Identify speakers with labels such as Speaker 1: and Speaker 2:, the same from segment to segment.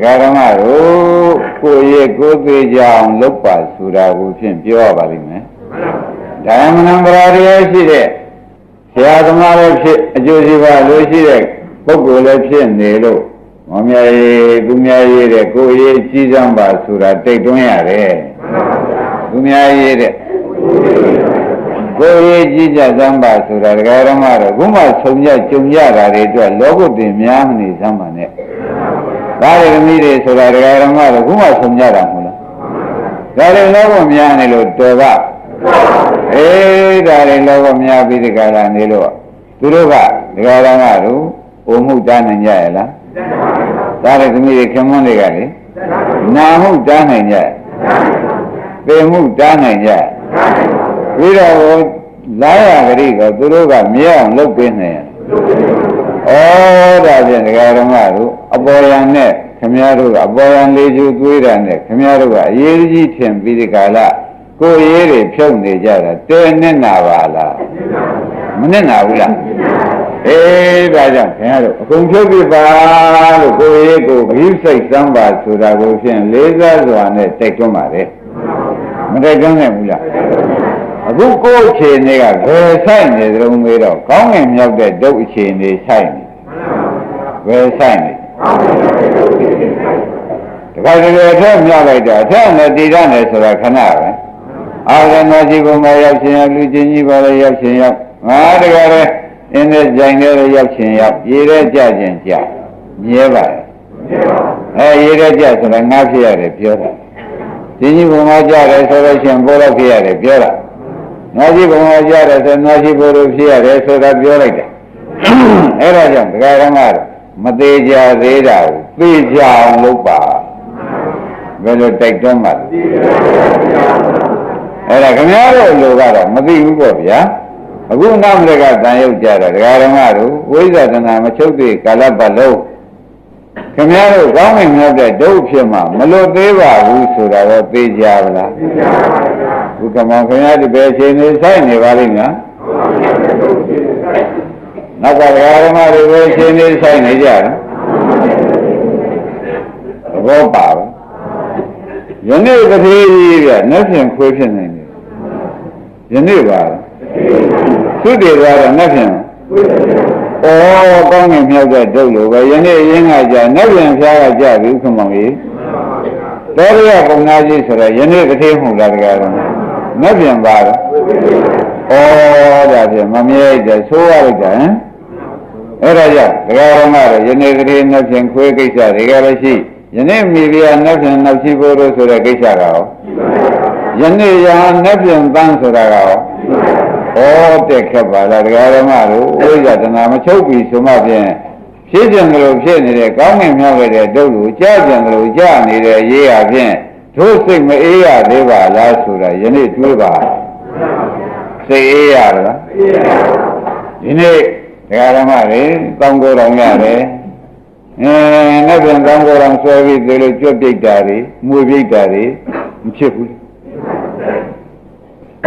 Speaker 1: ဒါကဓမ္မတို့ကိုယ့်ရဲ့ကိုယ်သေးကြအောင်လုပ်ပါဆိုတာကိုဖြင့်ပြောရပါလိမ့်မယ်ဒါမှမဟုတ်ဗရာတရားရှိတဲ့ဆရာသမားလည်းဖြစ်အကျိုးရှိပါလို့ရှိတဲ့ပုဂ္ဂိုလ်လည်းဖြစ်နေလို့မောင်မြတ်ရေးသူများရေးတဲ့ကိုယ်ရေးကြီးစမ်းပါဆိုတာတိတ်တွန်းရတယ်သူများရေးတဲ့ကိုယ်ရေးကြီးကြစမ်းပါဆိုတာဒကာရမတော့ခုမှဆုံရကြုံရတာတွေအတွက်လောကုတ္တင်များမနေစမ်းပါနဲ့ဒါရမီတွေဆိုတာဒကာရမတော့ခုမှဆုံရတာမဟုတ်လားဒါတွေလောကများနေလို့တော်ကအေးဒါတွေလောကများပြီးဒီကလာနေလို့သူတို့ကဒကာရမတို့ပုံမှုတားနိုင်ကြရလားဒါရသမီးတွေခင်မွန်းတွေကလေနာမှုတားနိုင်ကြပေမှုတားနိုင်ကြပြီးတော့လာရဂရိကသူတို့ကမြဲအောင်လုပ်ပေးနေတယ်ဩဒါဖြင့်ဒကာရမတို့အပေါ်ယံနဲ့ခမည်းတော်ကအပေါ်ယံလေးကျူသွေးတာနဲ့ခမည်းတော်ကအရေးကြီးထင်ပြီးဒီကလာကိုယ်ရေးတွေဖြုတ်နေကြတာတဲနဲ့နာပါလားမနဲ့နာဘူးလားအေးဒါကြောင့်ခင်ဗျားတို့အကုန်ဖြုတ်ပြပါလို့ကိုယ်ရေးကိုဂိစိတ်စမ်းပါဆိုတာကိုဖြင့်လေးစားစွာနဲ့တိုက်တွန်းပါတယ်မတိုက်တွန်းနိုင်ဘူးလားအခုကိုယ်အခြေအနေကဘယ်ဆိုင်နေကြုံမေးတော့ကောင်းငင်မြောက်တဲ့ဒုက္ခအခြေအနေဆိုင်နေဘယ်ဆိုင်နေတခါတည်းအထက်မြောက်လိုက်တာအထက်နဲ့တည်ရမယ်ဆိုတာခဏပဲအာရဏရှိဘုံမှာရောက်ခြင်းရောက်လူချင်းကြီးပါလေရောက်ခြင်းရောက်ငါတကယ်လည်းအင်းနဲ့ကြိုင်တဲ့ရောက်ခြင်းရောက်ရေထဲကြခြင်းကြမြဲပါတယ်ရေထဲကြဆိုတာငါဖြစ်ရတယ်ပြောတာချင်းကြီးဘုံမှာကြတယ်ဆိုတော့ရှင်ဘောတော့ဖြစ်ရတယ်ပြောတာငါရှိဘုံမှာကြတယ်ဆိုငါရှိဘိုးတို့ဖြစ်ရတယ်ဆိုတာပြောလိုက်တယ်အဲ့ဒါကြောင့်ဒကာရမတော့မသေးကြသေးတာကိုသိကြအောင်လုပ်ပါဘယ်လိုတိုက်တွန်းပါလဲအဲ့ဒါခင်ဗျားတို့လူကတော့မသိဘူးပေါ့ဗျာအခုနောက်မကတန်ရုပ်ကြတာဒကာရမတို့ဝိဇ္ဇာတနာမချုပ်သေးကာလပတ်လုံးခင်ဗျားတို့ကောင်းငင်မြောက်တဲ့ဒုက္ခဖြစ်မှမလွတ်သေးပါဘူးဆိုတာတော့သိကြပါလားသိကြပါပါဘုကမောင်ခင်ဗျားဒီပဲအချိန်လေးဆိုင်နေပါလိမ့်မယ်နောက်ကဒကာရမတွေပဲအချိန်လေးဆိုင်နေကြတယ်ဘောပါပဲယနေ့တစ်ပြေးကြီးပြနှက်ဖြင့်ခွေးဖြစ်နေတယ်ယနေ့ပါသုတေသွားတော့နှက်ဖြင့်ဩကောင်းငင်မြောက်တဲ့ဒုက္ခလိုပဲယနေ့ရင်းကကြာနှက်ဖြင့်ဖျားကကြာပြီခမောင်ကြီးတော်ရပုံနာကြီးဆိုတော့ယနေ့တစ်ပြေးမဟုတ်လားတကယ်တော့နှက်ဖြင့်ပါတော့ဩဒါဖြင့်မမြဲတဲ့ဆိုးရလိုက်တာဟမ်အဲ့ဒါကြောင့်ဒကာတော်ကတော့ယနေ့တစ်ပြေးနှက်ဖြင့်ခွေးကိစ္စတွေကလည်းရှိယနေ့မိဖုရားနှက်ဖြင့်နောက်ရှိဖို့လို့ဆိုတဲ့ကိစ္စကရောယနေ့ရာနှက်ဖြင့်တန်းဆိုတာကရောဩတက်ခက်ပါလားဒကာရမတို့ဝိဇ္ဇာတနာမချုပ်ပြီဆိုမှဖြင့်ဖြစ်ကြံလို့ဖြစ်နေတဲ့ကောင်းငင်မြောက်တဲ့ဒုက္ခကိုကြားကြံလို့ကြားနေတဲ့ရေးရဖြင့်တို့စိတ်မအေးရသေးပါလားဆိုတာယနေ့တွေးပါစိတ်အေးရလားဒီနေ့ဒကာရမတွေတောင်းကိုယ်တော်ရတယ်နဲ့ပြန်ကောင်းကိုယ်တော်ဆွဲပြီးသေးလို့ကြွပြိတ်တာတွေမွေပြိတ်တာတွေမဖြစ်ဘူး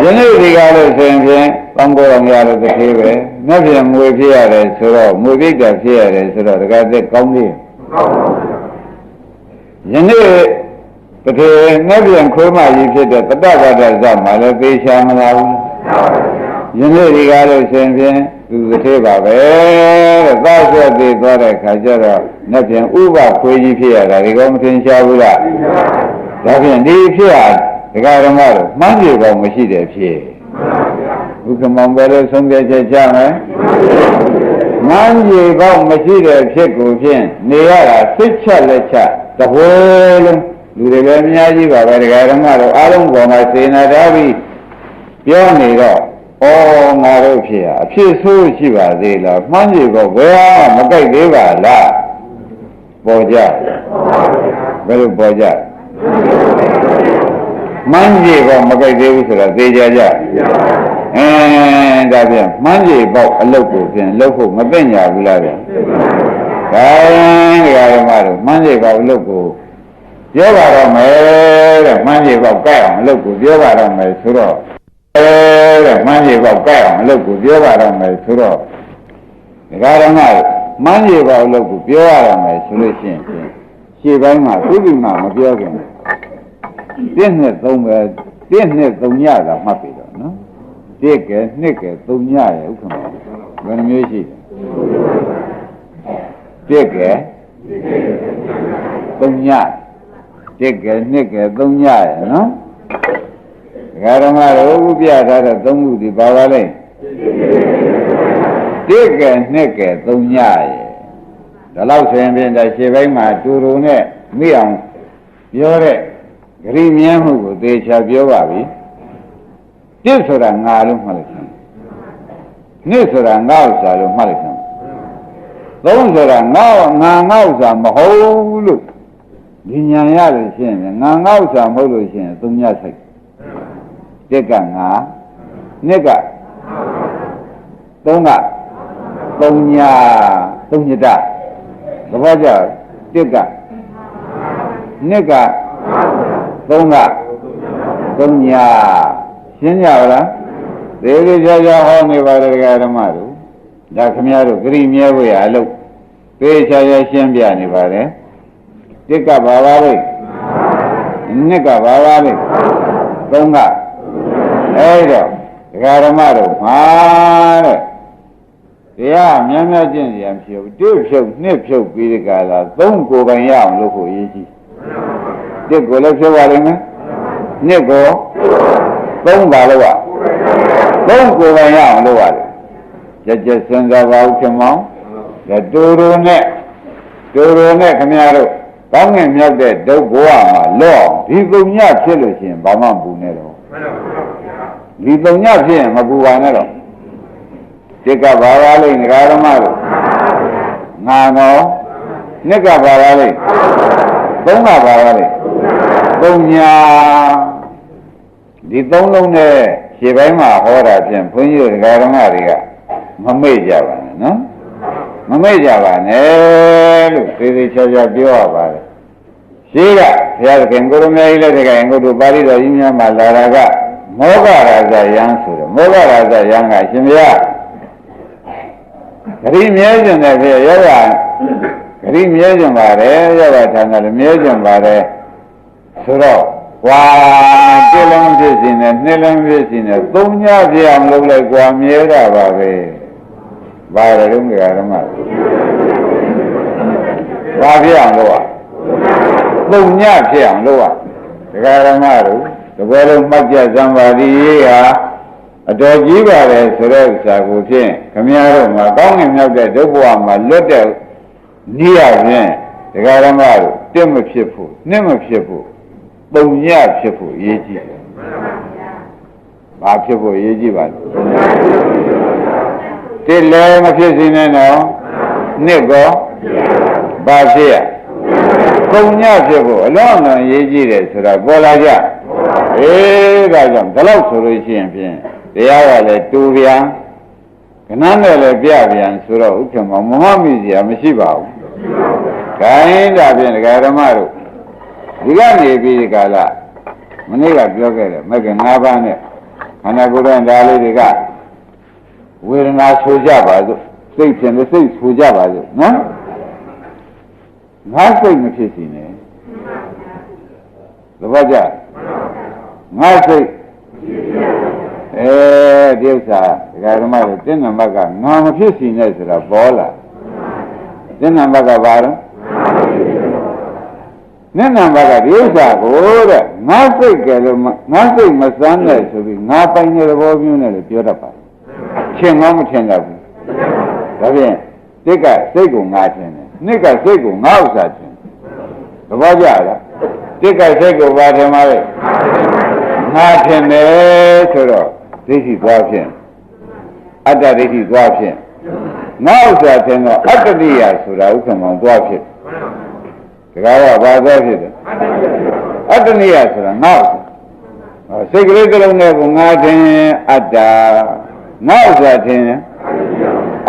Speaker 1: ယနေ့ဒီကားလို့ဆိုရင်ဖြင့်ကောင်းကိုယ်တော်ရလို့တစ်သေးပဲနဲ့ပြန်မွေဖြစ်ရတယ်ဆိုတော့မွေပြိတ်တာဖြစ်ရတယ်ဆိုတော့ဒကာသက်ကောင်းသေးယနေ့တစ်သေးနဲ့ပြန်ခွေးမကြီးဖြစ်တဲ့တတ္တဝတ္တဇမှာလည်းသေချာမလားဘူးယနေ့ဒီကားလို့ဆိုရင်ဖြင့်သူတစ်သေးပါပဲတဲ့သာဆွဲသေးသွားတဲ့ခါကျတော့နဲ့ပြန်ဥပခွေးကြီးဖြစ်ရတာဒီကောမထင်ရှားဘူးလားဒါဖြင့်ဒီဖြစ်ရဒကာဓမ္မတို့မှန်းကြည့်တော့မရှိတဲ့ဖြစ်ဘုကမောင်ပဲလို့ဆုံးဖြတ်ချက်ချမယ်မှန်းကြည့်တော့မရှိတဲ့ဖြစ်ကိုဖြင့်နေရတာစိတ်ချက်လက်ချက်သဘောလုံးလူတွေလည်းအများကြီးပါပဲဒကာဓမ္မတို့အားလုံးပေါ်မှာစေနာထားပြီးပြောနေတော့ဩငါတို့ဖြစ်ရအဖြစ်ဆိုးရှိပါသေးလားမှန်းကြည့်တော့ဘယ်မှမကြိုက်သေးပါလားပေါ်ကြဘယ်လိုပေါ်ကြမှန်းကြည့်တော့မကြိုက်သေးဘူးဆိုတာသိကြကြဒါပြန်မှန်းကြည့်ပေါ့အလုပ်ကိုပြန်လုပ်ဖို့မသိညာဘူးလားဗျာဒါရင်ဓမ္မတို့မှန်းကြည့်ပေါ့အလုပ်ကိုပြောပါတော့မယ်တဲ့မှန်းကြည့်ပေါ့ကြိုက်အောင်အလုပ်ကိုပြောပါတော့မယ်ဆိုတော့တဲ့မှန်းကြည့်ပေါ့ကြိုက်အောင်အလုပ်ကိုပြောပါတော့မယ်ဆိုတော့ဓမ္မမှန်းကြည့်ပေါ့အလုပ်ကိုပြောရရမယ်ဆိုလို့ရှိရင် ရှေ့ပိုင်းမှာသုတိမမပြောခင်1နဲ့3ပဲ1နဲ့3ညတာမှတ်ပြီတော့နော်1ကဲ2ကဲ3ညရဲ့ဥက္ကမဘယ်နှမျိုးရှိလဲ1ကဲ3ည1ကဲ2ကဲ3ညရဲ့နော်ဒကာဓမ္မတို့ဥပြထားတဲ့3ခုဒီပါပါလိမ့်1ကဲ2ကဲ3ညရဲ့ဒါလောက်ဆိုရင်ဖြင့်ဒါရှေ့ပိုင်းမှာတူတူနဲ့မိအောင်ပြောတဲ့ဂရိမြန်းမှုကိုသေချာပြောပါပြီတစ်ဆိုတာငါလို့မှတ်လိုက်စမ်းနှစ်ဆိုတာငါဥစ္စာလို့မှတ်လိုက်စမ်းသုံးဆိုတာငါဥစ္စာမဟုတ်လို့ဒီညာရလို့ရှိရင်ငါဥစ္စာမဟုတ်လို့ရှိရင်သုံးညဆိုင်တစ်ကငါနှစ်ကသုံးကသုံးညသုံးညတသဘောကျတစ်ကနှစ်ကသုံးကသုံးညရှင်းကြပါလားသေးသေးချာချာဟောနေပါတယ်ဓမ္မတို့ဒါခမည်းတော်ဂရိမြဲဝေအလုပ်သေးချာချာရှင်းပြနေပါတယ်တစ်ကဘာပါလဲနှစ်ကဘာပါလဲသုံးကအဲ့တော့ဓမ္မတို့မှာတဲ့တရားများများကျင့်ကြံဖြုတ်တစ်ဖြုတ်နှစ်ဖြုတ်ပြီးဒီကလာသုံးကိုယ်ပိုင်ရအောင်လုပ်ဖို့အရေးကြီးတစ်ကိုလည်းဖြုတ်ပါလိမ့်မယ်နှစ်ကိုသုံးပါလို့ကသုံးကိုယ်ပိုင်ရအောင်လုပ်ရတယ်ကြက်စဉ်းစားပါဦးခင်မောင်ဒါတူတူနဲ့ခင်ဗျားတို့ကောင်းငင်မြောက်တဲ့ဒုက္ခဘဝမှာလော့ဒီသုံးညဖြစ်လို့ရှိရင်ဘာမှမပူနဲ့တော့ဒီသုံးညဖြစ်ရင်မပူပါနဲ့တော့တစ်ကဘာပါလိမ့်ငါဓမ္မတို့ငါနော်နှစ်ကဘာပါလိမ့်သုံးကဘာပါလိမ့်သုံးညာဒီသုံးလုံးနဲ့ခြေပိုင်းမှာဟောတာဖြင့်ဘုန်းကြီးတို့ဓမ္မတွေကမမေ့ကြပါနဲ့နော်မမေ့ကြပါနဲ့လို့သေသေးချာချာပြောရပါတယ်ရှိကဘုရားသခင်ကိုရမကြီးလက်ထက်ကငုတ်တို့ပါဠိတော်ကြီးများမှာလာတာကမောဂရာဇယံဆိုတယ်မောဂရာဇယံကရှင်ဘုရားဂရိမြဲခြင်းတဲ့ဖြစ်ရောဂါဂရိမြဲခြင်းပါတယ်ရောဂါဌာနလည်းမြဲခြင်းပါတယ်ဆိုတော့ကွာတစ်လုံးဖြစ်စီနဲ့နှစ်လုံးဖြစ်စီနဲ့သုံးညဖြစ်အောင်လုပ်လိုက်ကွာမြဲတာပါပဲဘာလဲလုံးကြရမှာဘာဖြစ်အောင်လုပ်ရသုံးညဖြစ်အောင်လုပ်ရဒကာရမတို့တကယ်လို့မှတ်ကြစံပါသည်ဟာအတော်ကြီးပါတယ်ဆိုတဲ့ဥစ္စာကိုဖြင့်ခမည်းတော်မှာကောင်းငင်မြောက်တဲ့ဒုက္ခဘဝမှာလွတ်တဲ့နေရဖြင့်ဒကာရမတို့တစ်မဖြစ်ဖို့နှစ်မဖြစ်ဖို့သုံးညဖြစ်ဖို့အရေးကြီးတယ်။ဘာဖြစ်ဖို့အရေးကြီးပါလဲ။တစ်လည်းမဖြစ်စေနဲ့နော်။နှစ်ကောဘာဖြစ်ရ။သုံးညဖြစ်ဖို့အလုံးစုံအရေးကြီးတယ်ဆိုတာပေါ်လာကြ။အေးဒါကြောင့်ဒီလောက်ဆိုလို့ရှိရင်ဖြင့်တရားကလည်းတူပြန်ခဏနဲ့လည်းပြပြန်ဆိုတော့ဥက္ကမမမမိစရာမရှိပါဘူး။ခိုင်းတာဖြင့်ဒကာဓမ္မတို့ဒီကနေပြီးဒီကလာမနေ့ကပြောခဲ့တယ်မက၅ပါးနဲ့ခန္ဓာကိုယ်ရဲ့ဓာတ်လေးတွေကဝေဒနာဆိုကြပါစို့စိတ်ဖြင့်လည်းစိတ်ဆိုကြပါစို့နော်ငါစိတ်မဖြစ်စီနဲ့သဘောကျငါစိတ်ဒီဥစ္စာဒကာဓမ္မတွေတင်းနံပါတ်ကငါမဖြစ်စီနဲ့ဆိုတာပေါ်လာတင်းနံပါတ်ကဘာလဲနဲ့နံပါတ်ကဒီဥစ္စာကိုတဲ့ငါစိတ်ကလေးငါစိတ်မစမ်းနဲ့ဆိုပြီးငါပိုင်တဲ့သဘောမျိုးနဲ့လည်းပြောတတ်ပါတယ်။ချင်းကောမထင်တတ်ဘူး။ဒါဖြင့်တစ်ကစိတ်ကိုငါထင်တယ်နှစ်ကစိတ်ကိုငါဥစ္စာထင်တယ်။သဘောကျလား။တစ်ကစိတ်ကိုဘာထင်ပါလဲ။ငါထင်တယ်ဆိုတော့ဒိဋ္ဌိသွားဖြင့်အတ္တဒိဋ္ဌိသွားဖြင့်ငါဥစ္စာထင်တော့အတ္တတိယဆိုတာဥက္ကမောင်သွားဖြစ်တကားကဘာသွားဖြစ်တယ်အတ္တနိယဆိုတာငါ့စိတ်ကလေးတစ်လုံးနဲ့ကိုငါထင်အတ္တငါ့ဥစ္စာထင်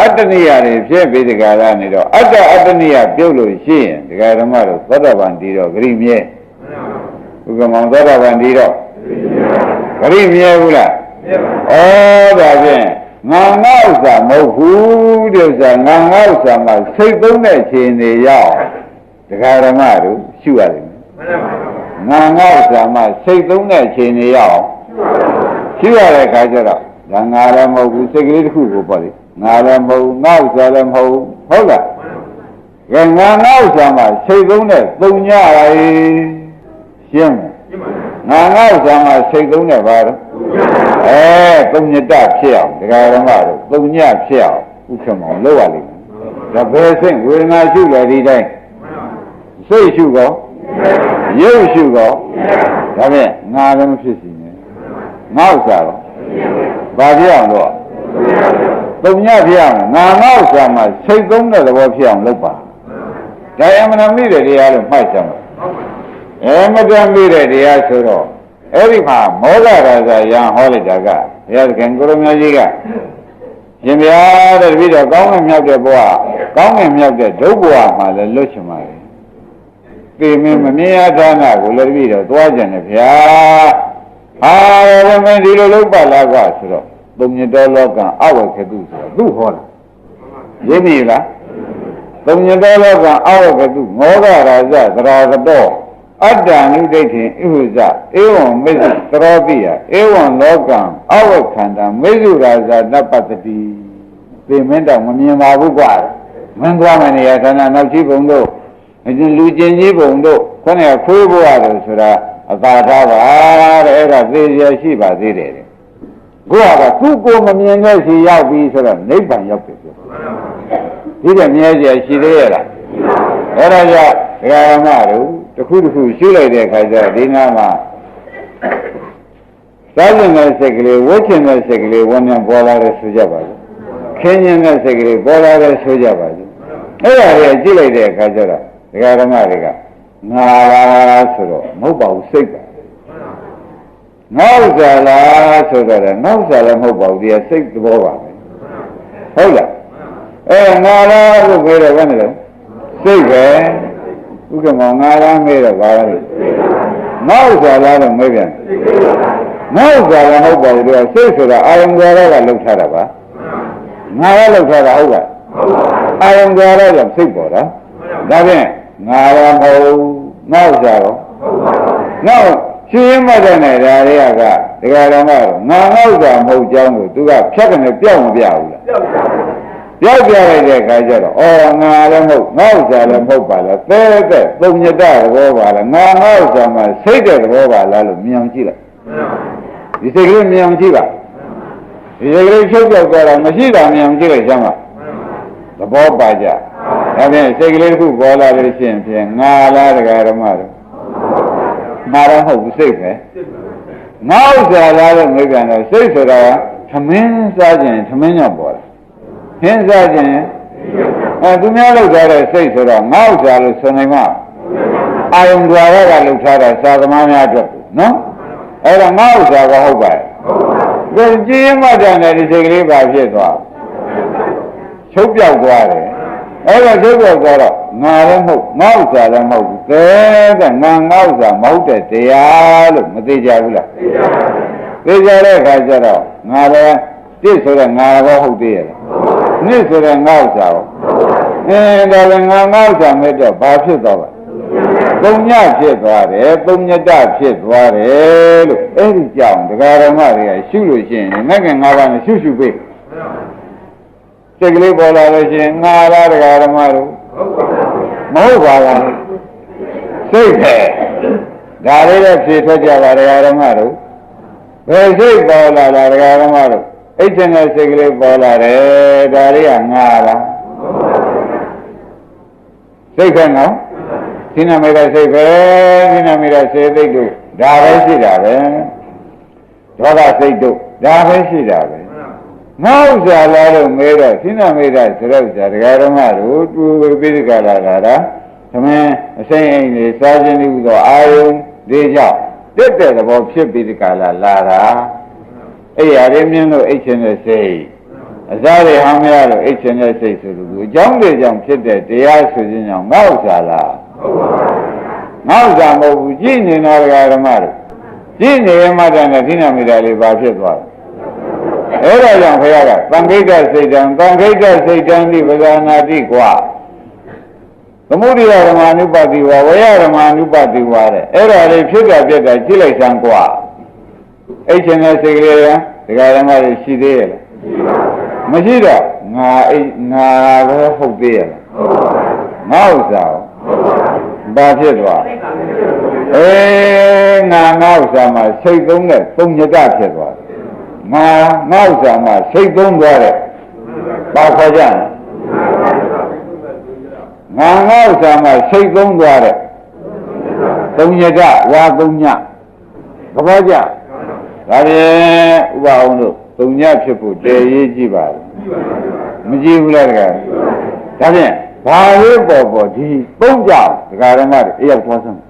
Speaker 1: အတ္တနိယတွေဖြစ်ပြီးဒီကလာနေတော့အတ္တနိယပြုတ်လို့ရှိရင်ဒကာဓမ္မတို့သောတာပန်ဒီတော့ဂရိမြဲဥက္ကမောင်သောတာပန်ဒီတော့ဂရိမြဲဘူးလားဒါဖြင့်ငါငါဥစ္စာမဟုတ်ဘူးဒီဥစ္စာငါဥစ္စာမှာစိတ်သုံးတဲ့ခြေနေရောက် တရားဓမ္မတို့ရှုရတယ်ငါငါဥစ္စာမှစိတ်သုံးတဲ့အခြေအနေရအောင်ရှုရတဲ့ခါကျတော့ဒါငါလည်းမဟုတ်ဘူးစိတ်ကလေးတစ်ခုကိုပေါ့လေငါလည်းမဟုတ်ဘူးငါဥစ္စာလည်းမဟုတ်ဘူးဟုတ်လားကဲငါငါဥစ္စာမှစိတ်သုံးတဲ့သုံးညရည်ရှင်းငါငါဥစ္စာမှစိတ်သုံးတဲ့ဘာလို့သုံးညတဖြစ်အောင်တရားဓမ္မတို့သုံးညဖြစ်အောင်ဥက္ကမောင်လုပ်ရလိမ့်မယ်ဒါဘယ်စိတ်ဝေဒနာရှုလဲဒီတိုင်းစိတ်ရှုကောရုပ်ရှုကောဒါဖြင့်ငါလည်းမဖြစ်စီနဲ့ငါဥစ္စာတော့ဘာဖြစ်အောင်လို့သုံးညဖြစ်အောင်ငါငါဥစ္စာမှစိတ်သုံးတဲ့သဘောဖြစ်အောင်လုပ်ပါဒါအမှန်မိတဲ့တရားလို့မှတ်ကြမှာမတမ်းမိတဲ့တရားဆိုတော့အဲ့ဒီမှာမောဂရာဇာယံဟောလိုက်တာကဘုရားသခင်ကိုရမကြီးကရှင်ဗျာတဲ့တပည့်တော်ကောင်းကင်မြောက်တဲ့ဘဝကောင်းကင်မြောက်တဲ့ဒုက္ခဘဝမှာလည်းလွတ်ချင်ပါလေပေမင်းမမြင်ရဌာနကိုလည်းတပည့်တော်သွားကြတယ်ဗျာမင်းဒီလိုလုပ်ပါလားကွာဆိုတော့သုံးညတော်လောကအဝခေတုဆိုတော့သူ့ဟောတာရင်းပြီလားသုံးညတော်လောကအဝခေတုမောဂရာဇသရာတော်အတ္တနုဒိဋ္ဌိဣဟုဇဧဝံမေဇသရောတိယဧဝံလောကံအဝခန္ဓာမေဇုရာဇနပတ္တိပေမင်းတော့မမြင်ပါဘူးကွာမင်းသွားမယ်နေရာဌာနနောက်ကြီးဘုံတို့လူကျင်ကြီးဘုံတို့ခေါင်းကခွေးဘွားတို့ဆိုတာအသာထားပါတဲ့အဲ့ဒါသိရရှိပါသေးတယ်ကိုကသူ့ကိုမမြင်တဲ့စီရောက်ပြီဆိုတော့နိဗ္ဗာန်ရောက်ပြီပြောဒီကမြဲကြရှိသေးရဲ့လားအဲ့ဒါကြောင့်ဒကာရမတို့တစ်ခုတစ်ခုရှုလိုက်တဲ့အခါကျတော့ဒီနာမှာစားကျင်တဲ့စိတ်ကလေးဝှက်ချင်တဲ့စိတ်ကလေးဝန်နဲ့ပေါ်လာတယ်ဆိုကြပါစို့ခင်းကျင်တဲ့စိတ်ကလေးပေါ်လာတယ်ဆိုကြပါစို့အဲ့ဒါတွေကြည့်လိုက်တဲ့အခါကျတော့ဒကာရမတွေကငါလားဆိုတော့မဟုတ်ပါဘူးစိတ်ပါငါဥစ္စာလားဆိုတော့ငါဥစ္စာလည်းမဟုတ်ပါဘူးဒီကစိတ်သဘောပါပဲဟုတ်လားငါလားလို့ပြောတော့ဘယ်နဲ့လဲစိတ်ပဲဥက္ကမောင်ငါလားမေးတော့ဘာလဲငါဥစ္စာလားလို့မေးပြန်ငါဥစ္စာလည်းမဟုတ်ပါဘူးဒီကစိတ်ဆိုတာအာယုံကြောကလှုပ်ထားတာပါငါလည်းလှုပ်ထားတာဟုတ်ကဲ့အာယုံကြောကစိတ်ပေါ်တာဒါဖြင့်ငါလည်းမဟုတ်ငါဥစ္စာရောနောက်ရှင်းမှတ်တဲ့နဲ့ဒါတွေကဒကာတော်ကတော့ငါဥစ္စာမဟုတ်ကြောင်းကိုသူကဖြတ်ကနေပြောက်မပြဘူးလားပြောက်ပြလိုက်တဲ့အခါကျတော့ငါလည်းမဟုတ်ငါဥစ္စာလည်းမဟုတ်ပါလားသဲတဲ့သုံးညတသဘောပါလားငါဥစ္စာမှစိတ်တဲ့သဘောပါလားလို့မြင်အောင်ကြည့်လိုက်ဒီစိတ်ကလေးမြင်အောင်ကြည့်ပါဒီစိတ်ကလေးချုပ်ပြောက်သွားတာမရှိတာမြင်အောင်ကြည့်လိုက်စမ်းပါသဘောပါကြဒါဖြင့်စိတ်ကလေးတစ်ခုပေါ်လာလို့ရှိရင်ဖြင့်ငါလားဒကာဓမ္မတို့ငါတော့မဟုတ်ဘူးစိတ်ပဲငါဥစ္စာလားလို့မေးပြန်တော့စိတ်ဆိုတာသမင်းစားခြင်းသမင်းကြောင့်ပေါ်တာဟင်းစားခြင်းသူများလောက်ထားတဲ့စိတ်ဆိုတော့ငါဥစ္စာလို့ဆိုနိုင်မှာအာယုံဓာရကလောက်ထားတဲ့သာသမားများအတွက်နော်အဲ့ဒါငါဥစ္စာကဟုတ်ပါရဲ့ကြည်ရင်မှတန်တဲ့ဒီစိတ်ကလေးပါဖြစ်သွားချုပ်ပြောက်သွားတယ်အဲ့ဒါချုပ်ပြောက်သွားတော့ငါလည်းမဟုတ်ငါဥစ္စာလည်းမဟုတ်ဘူးတဲ့ငါဥစ္စာမဟုတ်တဲ့တရားလို့မသိကြဘူးလားသိကြတဲ့အခါကျတော့ငါလည်းတိဆိုတဲ့ငါဘောဟုတ်သေးရဲ့နှစ်ဆိုတဲ့ငါဥစ္စာရောဒါလည်းငါဥစ္စာမဲ့တော့ဘာဖြစ်သွားပါသုံးညဖြစ်သွားတယ်သုံးညတဖြစ်သွားတယ်လို့အဲ့ဒီကြောင့်ဒကာရမတွေကရှုလို့ရှိရင်ငါကငါးပါးနဲ့ရှုပေးစိတ်ကလေးပေါ်လာလို့ရှိရင်ငါလားဒကာရမတို့မဟုတ်ပါဘူးစိတ်ပဲဒါလေးလည်းဖြေထွက်ကြပါဒကာရမတို့ဘယ်စိတ်ပေါ်လာလားဒကာရမတို့အိတ်ချင်တဲ့စိတ်ကလေးပေါ်လာတယ်ဒါလေးကငါလားစိတ်ကနော်သင်္နမေတ္တာစိတ်ပဲသင်္နမေတ္တာစေသိတ်တို့ဒါပဲရှိတာပဲဒေါသစိတ်တို့ဒါပဲရှိတာပဲငါဥစ္စာလားလို့မဲတော့သင်္နမေတ္တာဆိုတော့ဥစ္စာဒကာရမတို့တူပိဋကလာတာသမင်းအစိမ့်အိမ်တွေစားခြင်းတွေဟူသောအာယုံတွေကြောင့်တက်တဲ့သဘောဖြစ်ပိဋကလာတာအဲ့ရရင်းမြင်းတို့အိတ်ချင်တဲ့စိတ်အစားတွေဟောင်းမရလို့အိတ်ချင်တဲ့စိတ်ဆိုလို့အကြောင်းတွေကြောင့်ဖြစ်တဲ့တရားဆိုခြင်းကြောင့်ငါဥစ္စာလားငါဥစ္စာမဟုတ်ဘူးကြည့်နေတော့ဓမ္မတို့ကြည့်နေမှတည်းနဲ့သီနာမိတာလေးပါဖြစ်သွားတယ်အဲ့ဒါကြောင့်ဘုရားကသံခိတ္တစိတ်တံသံခိတ္တစိတ်တံဒီပဇာနာတိကွာ သမုဒိယဓမ္မာနုပါတိဝါဝေယဓမ္မာနုပါတိဝါတဲ့အဲ့ဒါလေးဖြစ်တာပြက်တာကြည့်လိုက်စမ်းกว่าအဲ့ချင်းတဲ့စိတ်ကလေးကဒကာဓမ္မတွေရှိသေးရဲ့လားမရှိတော့ငါပဲဟုတ်သေးရဲ့လားငါဥစ္စာဘာဖြစ်သွားငါဥစ္စာမှာစိတ်သုံးတဲ့သုံးညတဖြစ်သွားငါဥစ္စာမှာစိတ်သုံးသွားတဲ့ဘာခေါ်ကြလဲငါဥစ္စာမှာစိတ်သုံးသွားတဲ့သုံးညတဝါသုံးညသဘောကျဒါဖြင့်ဥပအောင်လို့သုံးညဖြစ်ဖို့တည်ရေးကြည့်ပါလားမကြည့်ဘူးလားတကယ်ဒါဖြင့်ဘာလို့ပေါ်ဒီသုံးကြောင်ဒကာဓမ္မတွေအရောက်သွားစမ်း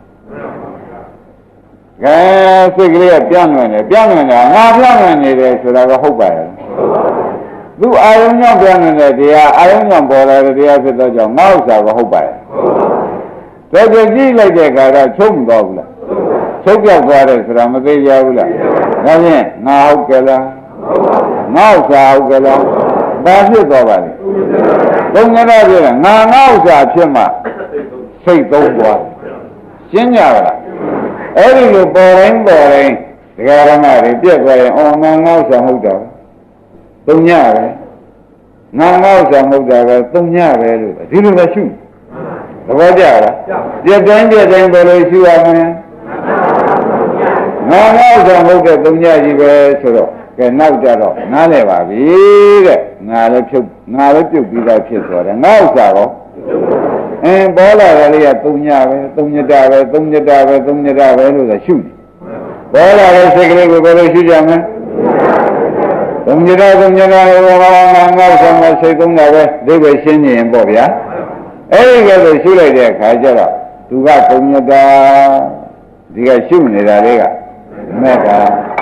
Speaker 1: ကဲစိတ်ကလေးကပြန့်လွင်တယ်ငါပြန့်လွင်နေတယ်ဆိုတာကဟုတ်ပါရဲ့သူအာယုံကြောင့်ပြန့်လွင်တဲ့တရားအာယုံကြောင့်ပေါ်လာတဲ့တရားဖြစ်သောကြောင့်ငါဥစ္စာကဟုတ်ပါရဲ့တော်တော်ကြည့်လိုက်တဲ့အခါတော့ချုပ်မသွားဘူးလားချုပ်ပြောက်သွားတယ်ဆိုတာမသိကြဘူးလားဒါဖြင့်ငါဟုတ်ကြလားငါဥစ္စာဟုတ်ကြလားဘာဖြစ်သွားပါလဲသုံးညတာပြည့်တယ်ငါဥစ္စာဖြစ်မှစိတ်သုံးသွားရှင်းကြပါလားအဲ့ဒီလိုပေါ်တိုင်းဒကာရမတွေပြက်သွားရင်အော်ငါဥစ္စာမဟုတ်တာသုံးညပဲငါဥစ္စာမဟုတ်တာပဲသုံးညပဲလို့ဒီလိုပဲရှုသဘောကျလားပြက်တိုင်းဘယ်လိုရှုရမလဲငါဥစ္စာမဟုတ်တဲ့သုံးညကြီးပဲဆိုတော့ကဲနောက်ကြတော့နားလဲပါပြီတဲ့ငါလည်းပြုတ်ပြီးသားဖြစ်သွားတယ်ငါဥစ္စာရောပေါ်လာတယ်လေးကသုံးညပဲသုံးညတာပဲလို့ဆိုရှုတယ်ပေါ်လာတဲ့စိတ်ကလေးကိုဘယ်လိုရှုကြမလဲသုံးညတာဟောငါဥစ္စာမစိတ်သုံးတာပဲဒီပဲရှင်းနေရင်ပေါ့ဗျာအဲ့ဒီကလေးရှုလိုက်တဲ့အခါကျတော့သူကသုံးညတာဒီကရှုနေတာလေးကမဲ့က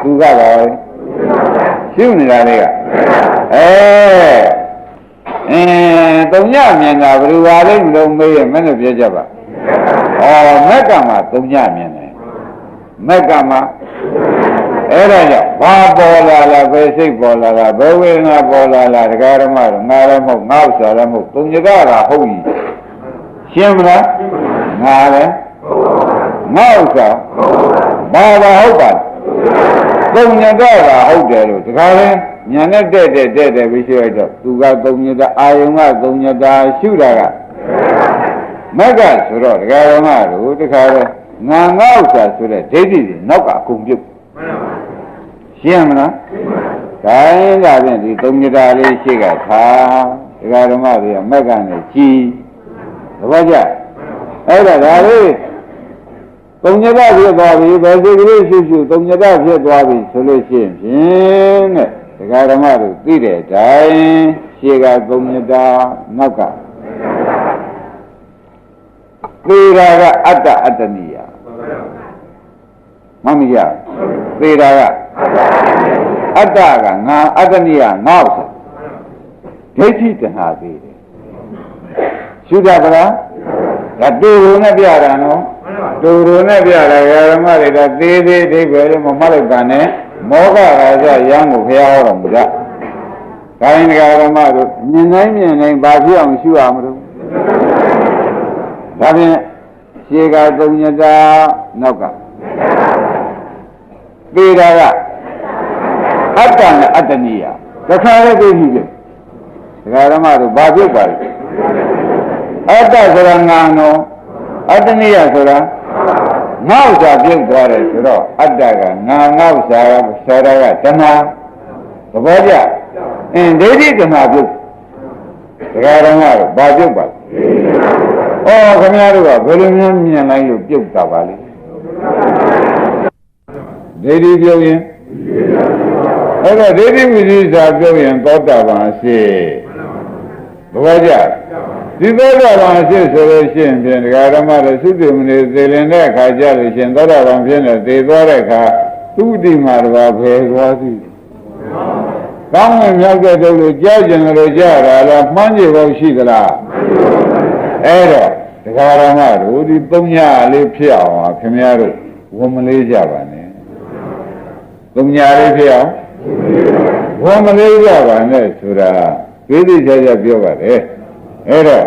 Speaker 1: သူကတော့ရှုနေတာလေးကသုံးညမြင်တာဘယ်လိုပါလဲမလို့မေးရမနဲ့ပြောကြပါမက်ကမှာသုံးညမြင်တယ်မက်ကမှာအဲ့ဒါကြောင့်ဘာပေါ်လာလားဘယ်စိတ်ပေါ်လာလားဘယ်ဝေဒနာပေါ်လာလားဒကာရမတို့ငါလည်းမဟုတ်ငါဥစ္စာလည်းမဟုတ်သုံးညတာကဟုတ်ကြီးရှင်းမလားငါလည်းငါဥစ္စာဘာဟုတ်ပါသုံးညတာကဟုတ်တယ်လို့ဒကာလည်းညာနဲ့တဲ့ပြီးရှိလိုက်တော့သူကသုံးညတာအာယုံကသုံးညတာရှုတာကမက်ကဆိုတော့ဒကာရမတို့တခါလဲငါဥစ္စာဆိုတဲ့ဒိဋ္ဌိတွေနောက်ကအကုန်ပြုတ်ရှင်းမလားဒါရင်ကဖြင့်ဒီသုံးညတာလေးရှိကထားဒကာရမတွေကမက်ကနေကြည်သဘောကျအဲ့ဒါလေးသုံးညတာဖြစ်သွားပြီဘယ်စိတ်ကလေးရှုသုံးညတာဖြစ်သွားပြီဆိုလို့ရှိရင်ဖြင့်တဲ့ဒကာဓမ္မတို့သိတဲ့အတိုင်းရှေ့ကသုံးညတာနောက်ကသေတာကအတ္တနိယမမရသေတာကအတ္တကငါအတ္တနိယငါ့ဥစ္စာဒိဋ္ဌိတဏှာသေးတယ်ရှုတာကလားဒါတူရုံနဲ့ပြတာနော်တူရုံနဲ့ပြတာဓမ္မတွေကသေးဒိဋ္ဌိပဲလို့မမှတ်လိုက်ပါနဲ့မောဟရာဇရံကိုဘုရားဟောတော်မူတာဒါရင်ဓမ္မတို့မြင်တိုင်းဘာဖြစ်အောင်ရှုရမလို့ဒါဖြင့်ရှေကသုံးညတာနောက်ကသေတာကအတ္တနဲ့အတ္တနိယတခါလည်းသိပြီဒကာဓမ္မတို့ဘာဖြစ်ပါလဲအတ္တဆိုတာငါနော်အတ္တနိယဆိုတာငါဥစ္စာပြုတ်သွားတယ်ဆိုတော့အတ္တကငါဥစ္စာဆိုတာကတဏှာသဘောကျဒိဋ္ဌိတဏှာပြုတ်ဒကာဓမ္မတို့ဘာပြုတ်ပါလဲခင်ဗျားတို့ကဘယ်လိုများမြင်လိုက်လို့ပြုတ်တာပါလဲဒိဋ္ဌိပြုတ်ရင်အဲ့တော့ဒိဋ္ဌိဝိသေသပြုတ်ရင်သောတာပန်ရှိသဘောကျဒီသောတာပန်ဖြစ်ဆိုလို့ရှိရင်ဖြင့်ဒကာဓမ္မတို့သုတိမနေသေလင်တဲ့အခါကြလို့ရှိရင်သောတာပန်ဖြစ်နေသေသွားတဲ့အခါသုတိမှာတော့ဖယ်သွားသည်ကောင်းဝင်မြောက်တဲ့တို့လို့ကြားကျင်လို့ကြားတာလားမှန်းကြည့်ဖို့ရှိသလားအဲ့တော့ဒကာဓမ္မတို့ဒီသုံးညလေးဖြစ်အောင်ခင်ဗျားတို့ဝန်မလေးကြပါနဲ့သုံးညလေးဖြစ်အောင်ဝန်မလေးကြပါနဲ့ဆိုတာသိသိချာချာပြောပါတယ်အဲ့တော့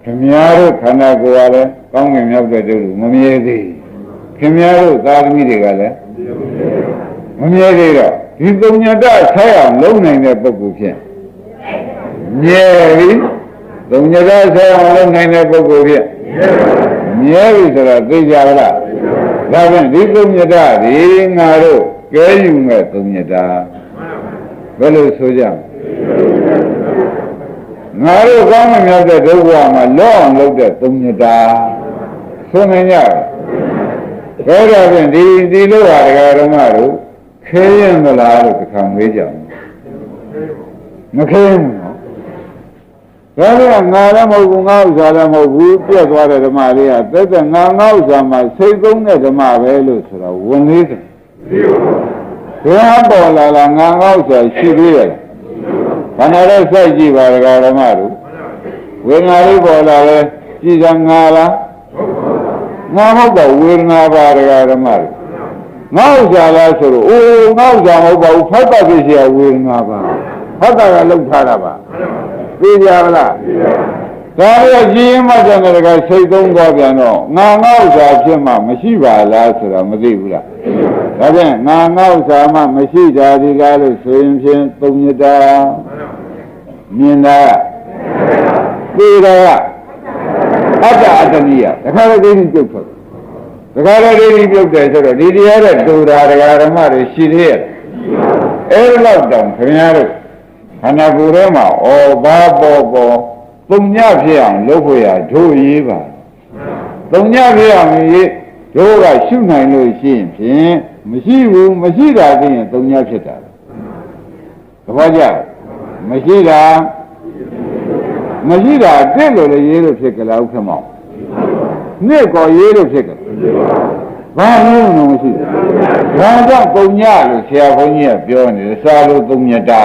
Speaker 1: ခ ခင်များတို့ခန္ဓာကိုယ်ကလည်းကောင်းကင်မြောက်တဲ့တို့လူမမြဲသေးခင်များတို့သာသမီတွေကလည်းမမြဲသေးတော့ဒီသုံးညတဆက်အောင်လုံးနိုင်တဲ့ပုဂ္ဂိုလ်ဖြင့်မြဲပြီသုံးညတဆက်အောင်လုံးနိုင်တဲ့ပုဂ္ဂိုလ်ဖြင့်မြဲပြီဆိုတော့သိကြပါလားဒါဖြင့်ဒီသုံးညတဒီငါတို့ကဲယူမဲ့သုံးညတဘယ်လိုဆိုကြငါတို့ကောင်းမမြောက်တဲ့ဒုက္ခမှာလောအောင်လုပ်တဲ့သုံးညတဆိုနိုင်ကြတယ်ဒါကြောင့်ဒီလိုဟာတရားဓမ္မတို့ခဲရင်မလားလို့တစ်ခါမေးကြတယ်မခဲဘူးနော်ဒါလည်းငါလည်းမဟုတ်ဘူးငါဥစ္စာလည်းမဟုတ်ဘူးပြတ်သွားတဲ့ဓမ္မလေးကသက်သက်ငါဥစ္စာမှာစိတ်သုံးတဲ့ဓမ္မပဲလို့ဆိုတော့ဝင်လေးတယ်ဘယ်ပေါ်လာလားငါဥစ္စာရှိသေးရဲ့ဘာနာလဲစိုက်ကြည့်ပါဒကာဓမ္မတို့ဝေဒနာလေးပေါ်လာလဲကြည်စံငါလားငါဟုတ်တော့ဝေဒနာပါဒကာဓမ္မတို့ငါဥစ္စာလားဆိုတော့အိုးငါဥစ္စာမဟုတ်ပါဘူးဖတ်တာဖြစ်เสียဝေဒနာပါဖတ်တာကလောက်ထားတာပါသိကြပါလားဒါရကြီးမှကျန်တဲ့ကစိတ်သုံးသွားပြန်တော့ငါဥစ္စာဖြစ်မှမရှိပါလားဆိုတော့မသိဘူးလားဒါဖြင့်ငါဥစ္စာမှမရှိတာဒီကားလို့ဆိုရင်ဖြင့်သုံးညတာမြင်တာသိတာအတ္တအတ္တနိယတခါတည်းဒိဋ္ဌိပြုတ်ထွက်တခါတည်းဒိဋ္ဌိပြုတ်တယ်ဆိုတော့ဒီတရားတဲ့တူတာတရားဓမ္မတွေရှိသေးရဲ့အဲ့လောက်တောင်ခင်ဗျားတို့ခန္ဓာကိုယ်ထဲမှာဩဘာပေါ်သုံးညဖြစ်အောင်လုပ်ဖို့ရတို့ရေးပါသုံးညဖြစ်အောင်ရေးတို့ကရှုနိုင်လို့ရှိရင်ဖြင့်မရှိဘူးမရှိတာသိရင်သုံးညဖြစ်တာသဘောကျမရှိတာတက်လို့လည်းရေးလို့ဖြစ်ကြလားဥက္ကမောင်နှစ်ကောရေးလို့ဖြစ်ကြဘာလို့မရှိဒါကြောင့်သုံးညလို့ဆရာဘုန်းကြီးကပြောနေတယ်စာလို့သုံးညတာ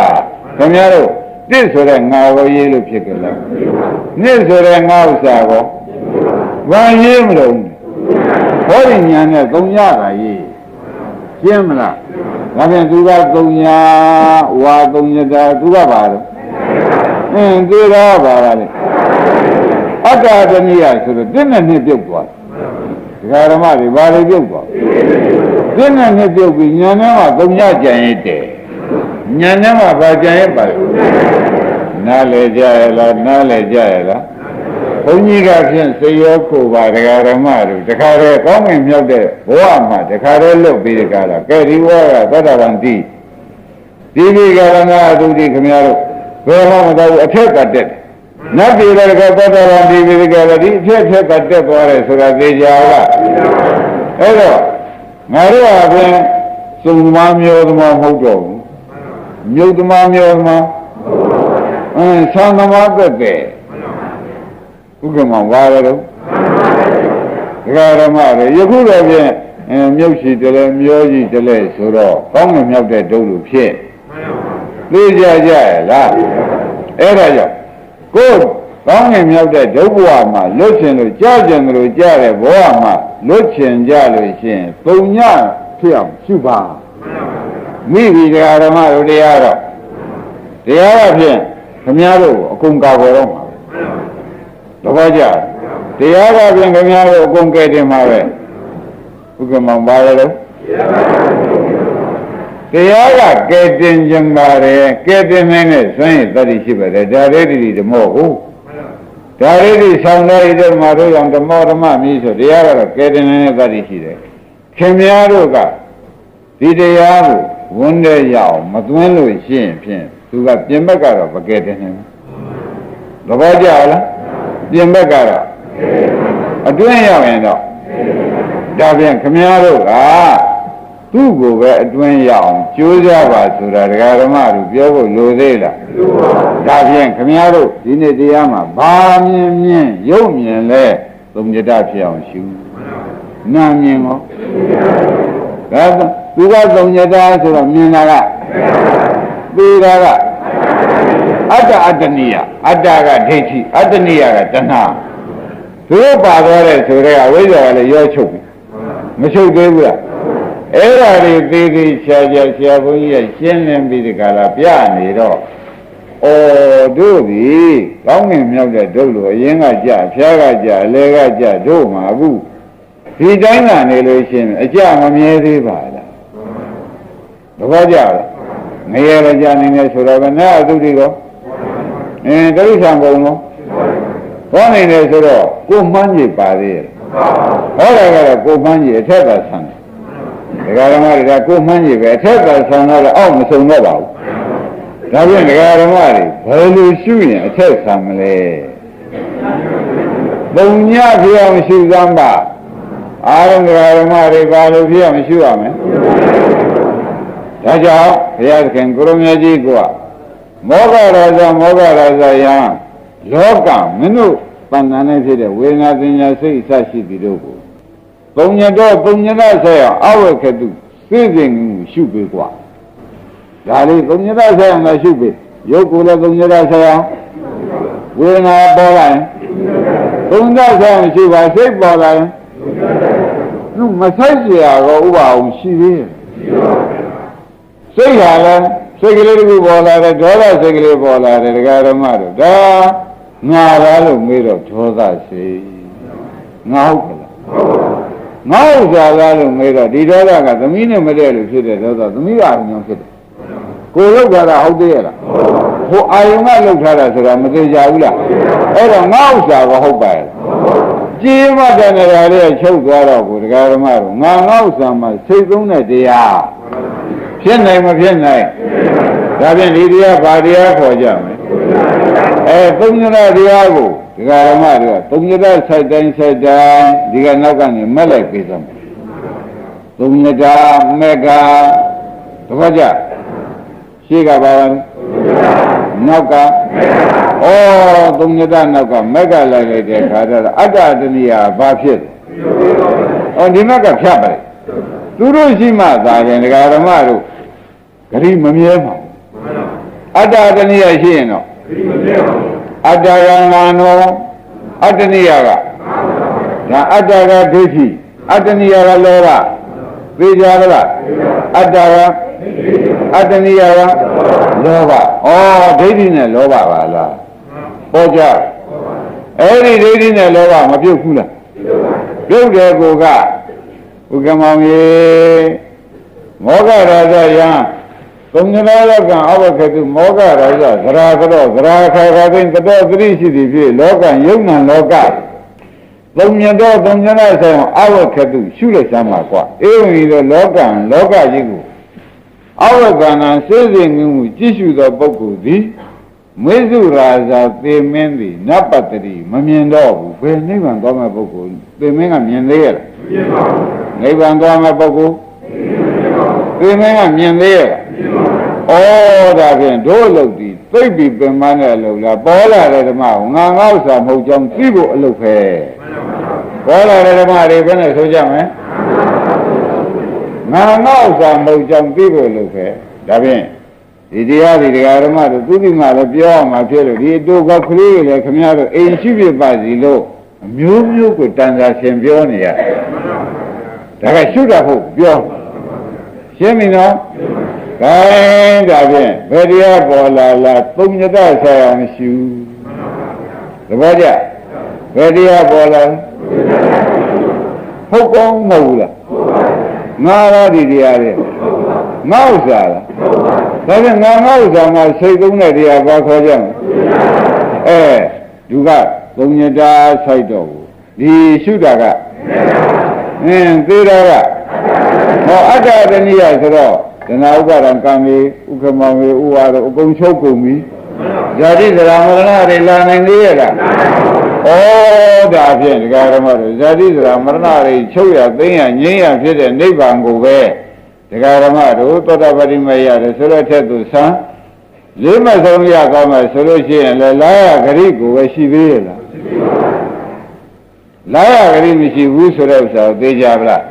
Speaker 1: ခင်ဗျားတို့တစ်ဆိုတဲ့ငါကိုရေးလို့ဖြစ်ကြလားနှစ်ဆိုတဲ့ငါဥစ္စာကိုဘာရေးမလို့ဟောဒီညာနဲ့သုံးညကရေးရှင်းမလားဒါပြန်သူကသုံးညဝါသုံးညတာသူကပါတော့သူကပါပါလေအတ္တတဏိယဆိုတော့တစ်နဲ့နှစ်ပြုတ်သွားဒကာဓမ္မတွေဘာတွေပြုတ်သွားတစ်နဲ့နှစ်ပြုတ်ပြီးညာနဲ့မှသုံးညကြံရတဲ့ညာနဲ့မှဘာကြံရပါလဲနားလေကြရလားနားလေကြရလားဘုန်းကြီးကဖြင့်စေရောကိုပါဒကာဓမ္မတို့တခါတည်းကောင်းကင်မြောက်တဲ့ဘဝမှာတခါတည်းလွတ်ပြီးတခါလားကဲဒီဘဝကသတ္တဗံတိဒီဒီကရဏအတုတိခင်ဗျားတို့ဘယ်မှမတော်ဘူးအထက်ကတက်နတ်ပြည်လည်းကသတ္တဗံတိဒီကရဒီအထက်ကတက်သွားတယ်ဆိုတာသိကြလားအဲ့တော့ငါတို့ကဖြင့်စုံသမားမျိုးသမားမဟုတ်တော့ဘူးမြုပ်သမားမျိုးသမားဆံသမားသက်တဲ့ဥက္ကမောဘာလဲတော့ဒကာဓမ္မတွေယခုတော့ဖြင့်မြုပ်ရှိတယ်လဲမျောကြီးတယ်လဲဆိုတော့ကောင်းငင်မြောက်တဲ့ဒုလို့ဖြစ်သိကြကြရဲ့လားအဲ့ဒါကြောင့်ကိုယ်ကောင်းငင်မြောက်တဲ့ဒုဘဝမှာလွတ်ချင်လို့ကြားကျင်လို့ကြားတဲ့ဘဝမှာလွတ်ချင်ကြလို့ရှိရင်သုံးညဖြစ်အောင်ရှုပါမိပြီဒကာဓမ္မတို့တရားတော့တရားကဖြင့်ခမည်းတော်အကုန်ကာကွယ်တော့မှာသဘောကျတရားကဖြင့်ခမည်းတော်အကုန်ကဲတင်မှာပဲဥက္ကမောင်ပါလေတော့တရားကကဲတင်ခြင်းပါတယ်ကဲတင်နေတဲ့စွန့်ရည်တတိရှိပါတယ်ဒါရိတိဓမ္မောဟုတ်ဒါရိတိဆောင်တဲ့ဓမ္မတို့ကြောင့်ဓမ္မောဓမ္မမီးဆိုတရားကတော့ကဲတင်နေတဲ့တတိရှိတယ်ခင်ဗျားတို့ကဒီတရားကိုဝန်တဲ့ရအောင်မသွင်းလို့ရှိရင်ဖြင့်သူကပြင်ဘက်ကတော့မကဲတင်နိုင်ဘူးသဘောကျလားပြင်ဘက်ကတော့အတွင်းရောက်ရင်တော့ဒါပြန်ခမည်းတော်ကသူ့ကိုပဲအတွင်းရောက်အောင်ကြိုးစားပါဆိုတာဒကာဓမ္မတို့ပြောဖို့လိုသေးလားဒါပြန်ခမည်းတော်ဒီနေ့တရားမှာဘာမြင်ရုပ်မြင်လဲသုံးညတဖြစ်အောင်ရှုနာမြင်ရောဒါသူကသုံးညတဆိုတော့မြင်တာကသိတာကအတ္တအတ္တနိယအတ္တကဒိဋ္ဌိအတ္တနိယကတဏှာသူတို့ပါသွားတဲ့ဆိုတဲ့ဝိဇ္ဇာကလည်းရောချုပ်ပြီမချုပ်သေးဘူးလားအဲ့ဒါတွေသေးသေးချာချာဆရာဘုန်းကြီးကရှင်းလင်းပြီးဒီကလာပြနေတော့ဩ တို့ဒီကောင်းငင်မြောက်တဲ့တို့လိုအရင်ကကြဖျားကကြအလဲကကြတို့မှာအခုဒီတိုင်းကနေလို့ရှိရင်အကြမမြဲသေးပါလားသဘောကျလားငရဲရကြနေနေဆိုတော့ကနာအတုတိကောတိရစ္ဆာန်ကုန်လို့ဘောနေတယ်ဆိုတော့ကိုမှန်းကြီးပါသေးရဲ့ဟောတာကတော့ကိုမှန်းကြီးအထက်သာဆန်းတယ်ဒကာဓမ္မတွေကကိုမှန်းကြီးပဲအထက်သာဆန်းတော့အောက်မစုံတော့ပါဘူးဒါဖြင့်ဒကာဓမ္မတွေဘယ်လိုရှုရင်အထက်ဆန်းမလဲပုံညဖြစ်အောင်ရှုစမ်းပါအားလုံးဒကာဓမ္မတွေဘာလို့ဖြစ်အောင်ရှုရမလဲဒါကြောင့်ဘုရားသခင်ကိုရမကြီးကမောဂရာဇမောဂရာဇယံလောကမင်းတို့ပဏ္ဏနဲ့ဖြစ်တဲ့ဝေဒနာပညာစိတ်အစရှိပြီးတို့ကိုပုံညတော့ပုံညတာဆက်အောင်အဝေခတုသိစဉ်ကိုရှုပေးกว่าဒါလေးပုံညတာဆက်အောင်ရှုပေးရုပ်ကိုလည်းပုံညတာဆက်အောင်ဝေဒနာပေါ်လာရင်ပုံညတာဆက်အောင်ရှုပါစိတ်ပေါ်လာရင်မဆိုင်เสียရောဥပအောင်ရှိသေးတယ်စိတ်ဟာလည်းစိတ်ကလေးတစ်ခုပေါ်လာတယ်ဒေါသစိတ်ကလေးပေါ်လာတယ်ဒကာဓမ္မတို့ဒါငါလားလို့မေးတော့ဒေါသစိတ်ငါဟုတ်ကလားငါဥစ္စာလားလို့မေးတော့ဒီဒေါသကသမီးနဲ့မတည့်လို့ဖြစ်တဲ့ဒေါသသမီးကအညောင်းဖြစ်တယ်ကိုလောက်တာဟုတ်သေးရဲ့လားဟိုအာယုံကလောက်ထားတာဆိုတာမသေးကြဘူးလားအဲ့တော့ငါဥစ္စာကဟုတ်ပါရဲ့ကြည်မတဲ့နေရာလေးချုပ်သွားတော့ကိုဒကာဓမ္မတို့ငါဥစ္စာမှာစိတ်သုံးတဲ့တရားဖြစ်နိုင်မဖြစ်နိုင်ဒါဖြင့်ဒီတရားဘာတရားခေါ်ကြမလဲသုံးညရတရားကိုဒကာဓမ္မတွေကသုံးညရစိုက်တိုင်းစိုက်တိုင်းဒီကနောက်ကနေမက်လိုက်ပေးသမယ်သုံးညတာမက်ကတခါကြရှေ့ကဘာလဲနောက်ကသုံးညတာနောက်ကမက်ကလိုက်လိုက်တဲ့ခါတော့အတ္တတဏိယာဘာဖြစ်လဲဒီမက်ကဖြတ်ပါလေသူတို့ရှိမှသာရင်ဒကာဓမ္မတို့ဂရိမမြဲပါဘူးအတ္တတဏိယရှိရင်တော့ဂရိမမြဲပါဘူးအတ္တကငါနောအတ္တနိယကဒါအတ္တကဒိဋ္ဌိအတ္တနိယကလောဘသိကြလားအတ္တကအတ္တနိယကလောဘဒိဋ္ဌိနဲ့လောဘပါလားပေါ်ကြအဲ့ဒီဒိဋ္ဌိနဲ့လောဘမပြုတ်ဘူးလားပြုတ်တယ်ကိုကဥက္ကမောင်ရေမောဂရာဇယံသုံးညနာလောကအဝခတုမောဂရာဇသရာကတော့သရာခါခါသိတတော်သတိရှိသည်ဖြင့်လောကယုံနာလောကသုံးညတော့သုံးညနာဆိုင်အဝခတုရှုလိုက်စမ်းပါကွာအေဝံဤသောလောကကြီးကိုအဝကနာစေစဉ်ငမှုကြည့်ရှုသောပုဂ္ဂိုလ်သည်မေစုရာဇာသေမင်းသည်နပတ္တိမမြင်တော့ဘူးဘယ်နိဗ္ဗာန်သွားမဲ့ပုဂ္ဂိုလ်သေမင်းကမြင်သေးရဲ့လားမြင်ပါဘူးနိဗ္ဗာန်သွားမဲ့ပုဂ္ဂိုလ်သေမင်းကမြင်သေးရဲ့လားဒါဖြင့်တို့အလုပ်ဒီသိပြီပင်မနဲ့အလုပ်လားပေါ်လာတဲ့ဓမ္မကိုငါဥစ္စာမဟုတ်ကြောင်းသိဖို့အလုပ်ပဲပေါ်လာတဲ့ဓမ္မတွေဘယ်နဲ့ဆိုကြမလဲငါဥစ္စာမဟုတ်ကြောင်းသိဖို့အလုပ်ပဲဒါဖြင့်ဒီတရားဒီတရားဓမ္မတို့သူတိမှလည်းပြောအောင်မှဖြစ်လို့ဒီအတူကကလေးတွေလည်းခမရတို့အိမ်ရှိပြပါစီလို့အမျိုးမျိုးကိုတန်စာရှင်ပြောနေရဒါကရှုတာဟုတ်ပြောရှင်းပြီနော်ဒါဖြင့်ဘယ်တရားပေါ်လာလားသုံးညတဆက်အောင်ရှုသဘောကျဘယ်တရားပေါ်လာဟုတ်ကောင်းမဟုတ်လားငါရဒီတရားတွေငါဥစ္စာလားဒါဖြင့်ငါဥစ္စာမှာစိတ်သုံးတဲ့တရားဘာခေါ်ကြမလဲသူကသုံးညတာစိုက်တော့ဘူးဒီရှုတာကသေတာကအတ္တတဏိယဆိုတော့ဒနာဥပါဒံကံမေဥက္ကမောင်မေဥဝါတော့အကုန်ချုပ်ကုန်ပြီဇာတိသရမရဏတွေလာနိုင်သေးရဲ့လားဒါဖြင့်ဒကာဓမ္မတို့ဇာတိသရမရဏတွေချုပ်ရသိမ်းရငြိမ်းရဖြစ်တဲ့နိဗ္ဗာန်ကိုပဲဒကာဓမ္မတို့သောတာပတိမရတယ်ဆိုတော့ထက်သူဆန်းလေးမဆုံးရကောင်းမယ်ဆိုလို့ရှိရင်လည်းလာရဂရိကိုပဲရှိသေးရဲ့လားလာရဂရိမရှိဘူးဆိုတဲ့ဥစ္စာကိုသိကြပါလား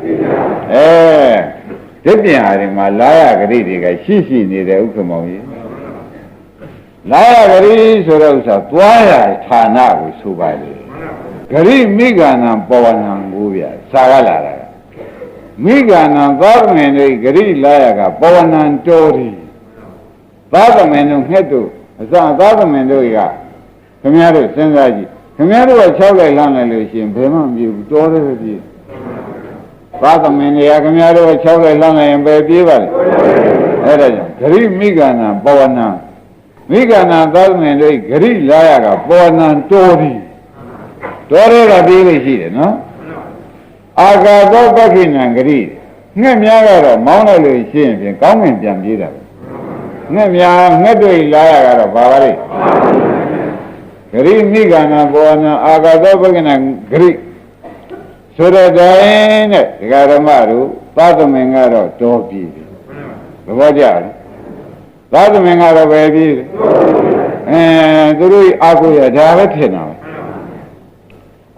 Speaker 1: ဒီပြန်ဟာဒီမှာလာရဂရိတွေကရှိနေတဲ့ဥက္ကမောင်ကြီးလာရဂရိဆိုတဲ့ဥစ္စာသွားရဌာနကိုဆိုပါလေဂရိမိဂာနံပဝနံကိုဗျာစာကလာတာမိဂာနံသာသမင်တွေဂရိလာရကပဝနံတော်ဒီသာသမင်တို့ငှက်တို့ အစသာသမင်တို့ကခင်ဗျားတို့စဉ်းစားကြည့်ခင်ဗျားတို့က6လိုက်လမ်းလိုက်လို့ရှိရင်ဘယ်မှမပြေဘူးတော်တယ်ပဲပြေသာသမင်တွေကခင်ဗျားတို့က6လိုက်လမ်းလိုက်ရင်ပဲပြေပါလေအဲ့ဒါကြောင့်ဂရိမိဂန္ဓပဝနာမိဂန္ဓသာသမင်တို့ဂရိလာရကပဝနာတော်ပြီတော်တယ်ကပြေးလို့ရှိတယ်နော်အာဂါသောပက္ခိဏံဂရိငှက်များကတော့မောင်းလိုက်လို့ရှိရင်ဖြင့်ကောင်းငင်ပြန်ပြေးတာပဲငှက်များငှက်တွေလာရကတော့ဘာပါလဲဂရိမိဂန္ဓဘောနအာဂါသောပက္ခိဏံဂရိဆိုတဲ့တိုင်းနဲ့ဒကာဓမ္မတို့သာသမင်ကတော့တော်ပြေးတယ်သဘောကျလားသာသမင်ကတော့ပဲပြေးတယ်သူတို့အာကိုရဒါပဲထင်တာပဲ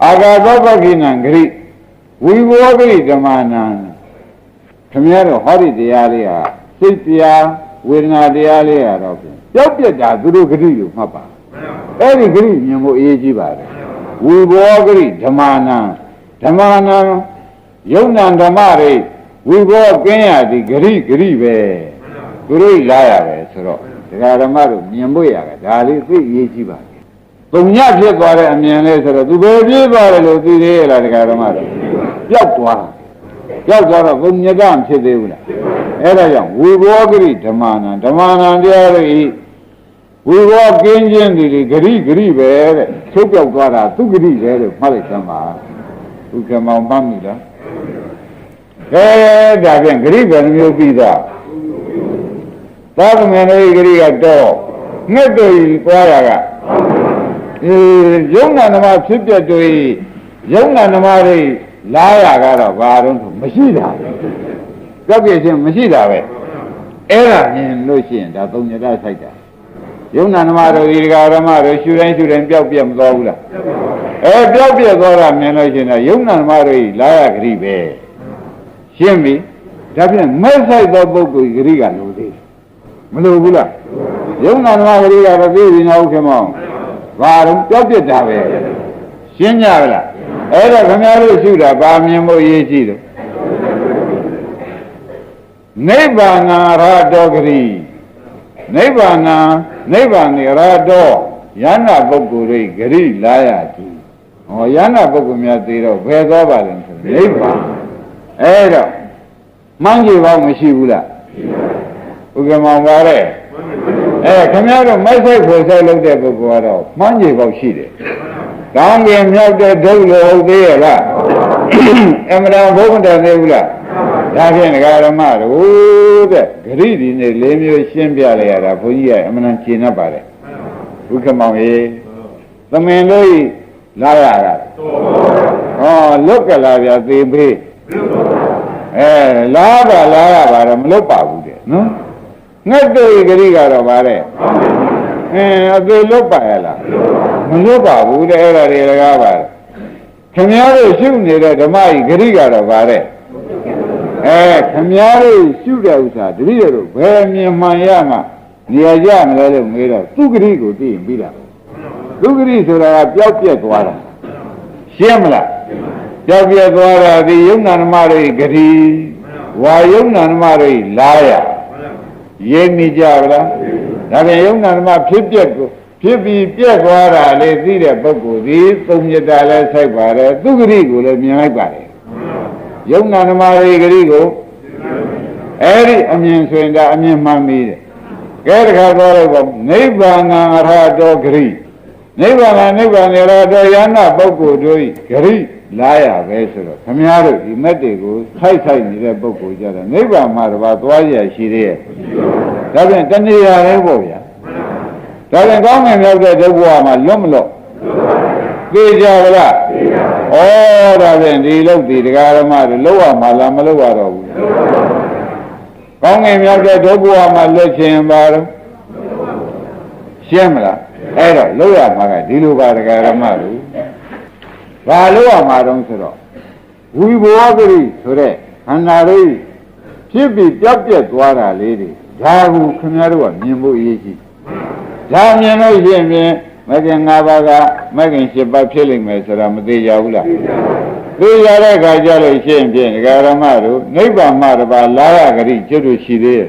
Speaker 1: အာဂါသောပက္ခိဏံဂရိဝိဘောဂိဓမ္မနာခမည်းတော်ဟောဒီတရားလေးဟာစိတ်တရားဝေဒနာတရားလေးကတော့ပျောက်ပြက်တာသူတို့ဂရိကိုမှတ်ပါအဲ့ဒီဂရိမြင်ဖို့အရေးကြီးပါတယ်ဝိဘောဂရိဓမ္မနာဓမ္မနာယုံနာဓမ္မတွေဝိဘောကင်းရသည်ဂရိပဲသူတို့လာရပဲဆိုတော့ဒကာဓမ္မတို့မြင်ဖို့ရတာဒါလေးသိအရေးကြီးပါတယ်ပုံညဖြစ်သွားတဲ့အမြင်လေးဆိုတော့သူဘယ်ပြေးသွားတယ်လို့သိသေးရဲ့လားဒကာဓမ္မတို့ပျောက်သွားတော့ဘုံညကမဖြစ်သေးဘူးလားအဲ့ဒါကြောင့်ဝိဘောဂရိဓမ္မနာတရားတွေဝိဘောကင်းခြင်းဒီဂရိပဲတဲ့ချုပ်ပြောက်သွားတာသူဂရိပဲလို့မှတ်လိုက်သမ်းပါသူကမောင်မှတ်မိလားဒါပြန်ဂရိပဲမျိုးပြီးသားသာသမင်တွေဂရိကတော့ငှက်တွေသွားရကယုံနာဓမ္မဖြစ်ပြတွေယုံနာဓမ္မတွေလာရကတော့ဘာတော့မရှိတာကြောက်ပြချင်းမရှိတာပဲအဲ့ဒါမြင်လို့ရှိရင်ဒါသုံးညတဆိုင်တာယုံနာဓမ္မတို့ဒီဃာဓမ္မတို့ရှုတိုင်းပျောက်ပြက်မသွားဘူးလားပျောက်ပြက်သွားတာမြင်လို့ရှိရင်ယုံနာဓမ္မတွေလာရဂရိပဲရှင်းပြီဒါဖြင့်မဲ့ဆိုင်သောပုဂ္ဂိုလ်ဂရိကလိုသေးမလိုဘူးလားယုံနာဓမ္မဂရိကတော့သိပြီနော်ခင်မောင်ဘာတော့ပျောက်ပြက်တာပဲရှင်းကြပါလားအဲ့တော့ခင်ဗျားတို့ရှုတာဗာမြင်ဖို့ရေးကြည့်တယ်နိဗ္ဗာန်ရတောဂရိနိဗ္ဗာန်ရတောယန္နာပုဂ္ဂိုလ်တွေဂရိလာရသည်ဟောယန္နာပုဂ္ဂိုလ်များသိတော့ဘယ်သွားပါလဲဆိုနိဗ္ဗာန်အဲ့တော့မှန်းကြည့်ပေါ့မရှိဘူးလားဥက္ကမောင်ပါတဲ့ခင်ဗျားတို့မိုက်ဆိုင်ဖွယ်ဆိုင်လုပ်တဲ့ပုဂ္ဂိုလ်ကတော့မှန်းကြည့်ပေါ့ရှိတယ်ကောင်းကင်မြောက်တဲ့ဒုလို့ဟုတ်သေးရဲ့လားအမှန်တော့ဘုန်းတော်သေးဘူးလားဒါဖြင့်ဒကာဓမ္မတို့တဲ့ဂရိဒီနဲ့၄မျိုးရှင်းပြလိုက်ရတာဘုန်းကြီးကအမှန်ကျင့်တတ်ပါတယ်ဘုခမောင်ရေသမင်တို့လာရတာလွတ်ကလာပြသေပေးလာရပါတော့မလွတ်ပါဘူးတဲ့နော်ငှက်တို့ဂရိကတော့ပါတဲ့အသေးလွတ်ပါရလားမလွတ်ပါဘူးတဲ့အဲ့ဒါတွေလည်းကားပါခင်ဗျားတို့ရှုနေတဲ့ဓမ္မကြီးဂရိကတော့ပါတဲ့ခင်ဗျားတို့ရှုတဲ့ဥစ္စာတတိယတို့ဘယ်မြင်မှန်ရမှနေရာကြမလဲလို့မေးတော့သူဂရိကိုသိရင်ပြီးတာသူဂရိဆိုတာကပျောက်ပြက်သွားတာရှင်းမလားပျောက်ပြက်သွားတာဒီယုံနာဓမ္မတွေဂရိဝါယုံနာဓမ္မတွေလာရရင်းနေကြပါလားဒါပြန်ယုံနာဓမ္မဖြစ်ပြီးပြက်သွားတာလေသိတဲ့ပုဂ္ဂိုလ်ဒီသုံးမြတ်တာလဲဆိုင်ပါတယ်သူဂရိကိုလည်းမြင်လိုက်ပါတယ်ယုံနာဓမ္မတွေဂရိကိုအဲ့ဒီအမြင်ဆိုရင်ဒါအမြင်မှန်ပြီတဲ့ကဲတခါသွားလိုက်ပေါ့နိဗ္ဗာန်ရတောဂရိနိဗ္ဗာန်ရတောယန္နာပုဂ္ဂိုလ်တို့ဂရိလာရပဲဆိုတော့ခမည်းတော်ဒီမက်တွေကိုထိုက်နေတဲ့ပုဂ္ဂိုလ်ကြတယ်နိဗ္ဗာန်မှာတပါးသွားရရှိသေးရဲ့ဒါပြန်တဏှာရဲပေါ့ဗျာဒါပြန်ကောင်းငင်ရောက်တဲ့ဒုက္ခမှာလွတ်မလို့သိကြပါလားဒါပြန်ဒီလုတ်ဒီတရားဓမ္မတွေလောက်ရမှာလားမလောက်ရတော့ဘူးကောင်းငင်ရောက်တဲ့ဒုက္ခမှာလွတ်ခြင်းပါတော့ရှင်းမလားအဲ့တော့လောက်ရမှာကဒီလိုပါတရားဓမ္မတွေဘာလို့ရမှာတော့ဆိုတော့ဝိဘောဂရိဆိုတဲ့ခန္ဓာတွေဖြစ်ပြီးပြတ်ပြက်သွားတာလေးတွေဒါကိုခင်ဗျားတို့ကမြင်ဖို့အရေးကြီးဒါမြင်လို့ရှိရင်မဂ္ဂင်၅ပါးကမဂ္ဂင်၈ပါးဖြစ်လိမ့်မယ်ဆိုတာမသေးကြဘူးလားသိရတဲ့အခါကျလို့ရှိရင်ဖြင့်ဒကာရမတို့နိဗ္ဗာန်မှာတပါလာရဂရိကျွတ်တို့ရှိသေးရဲ့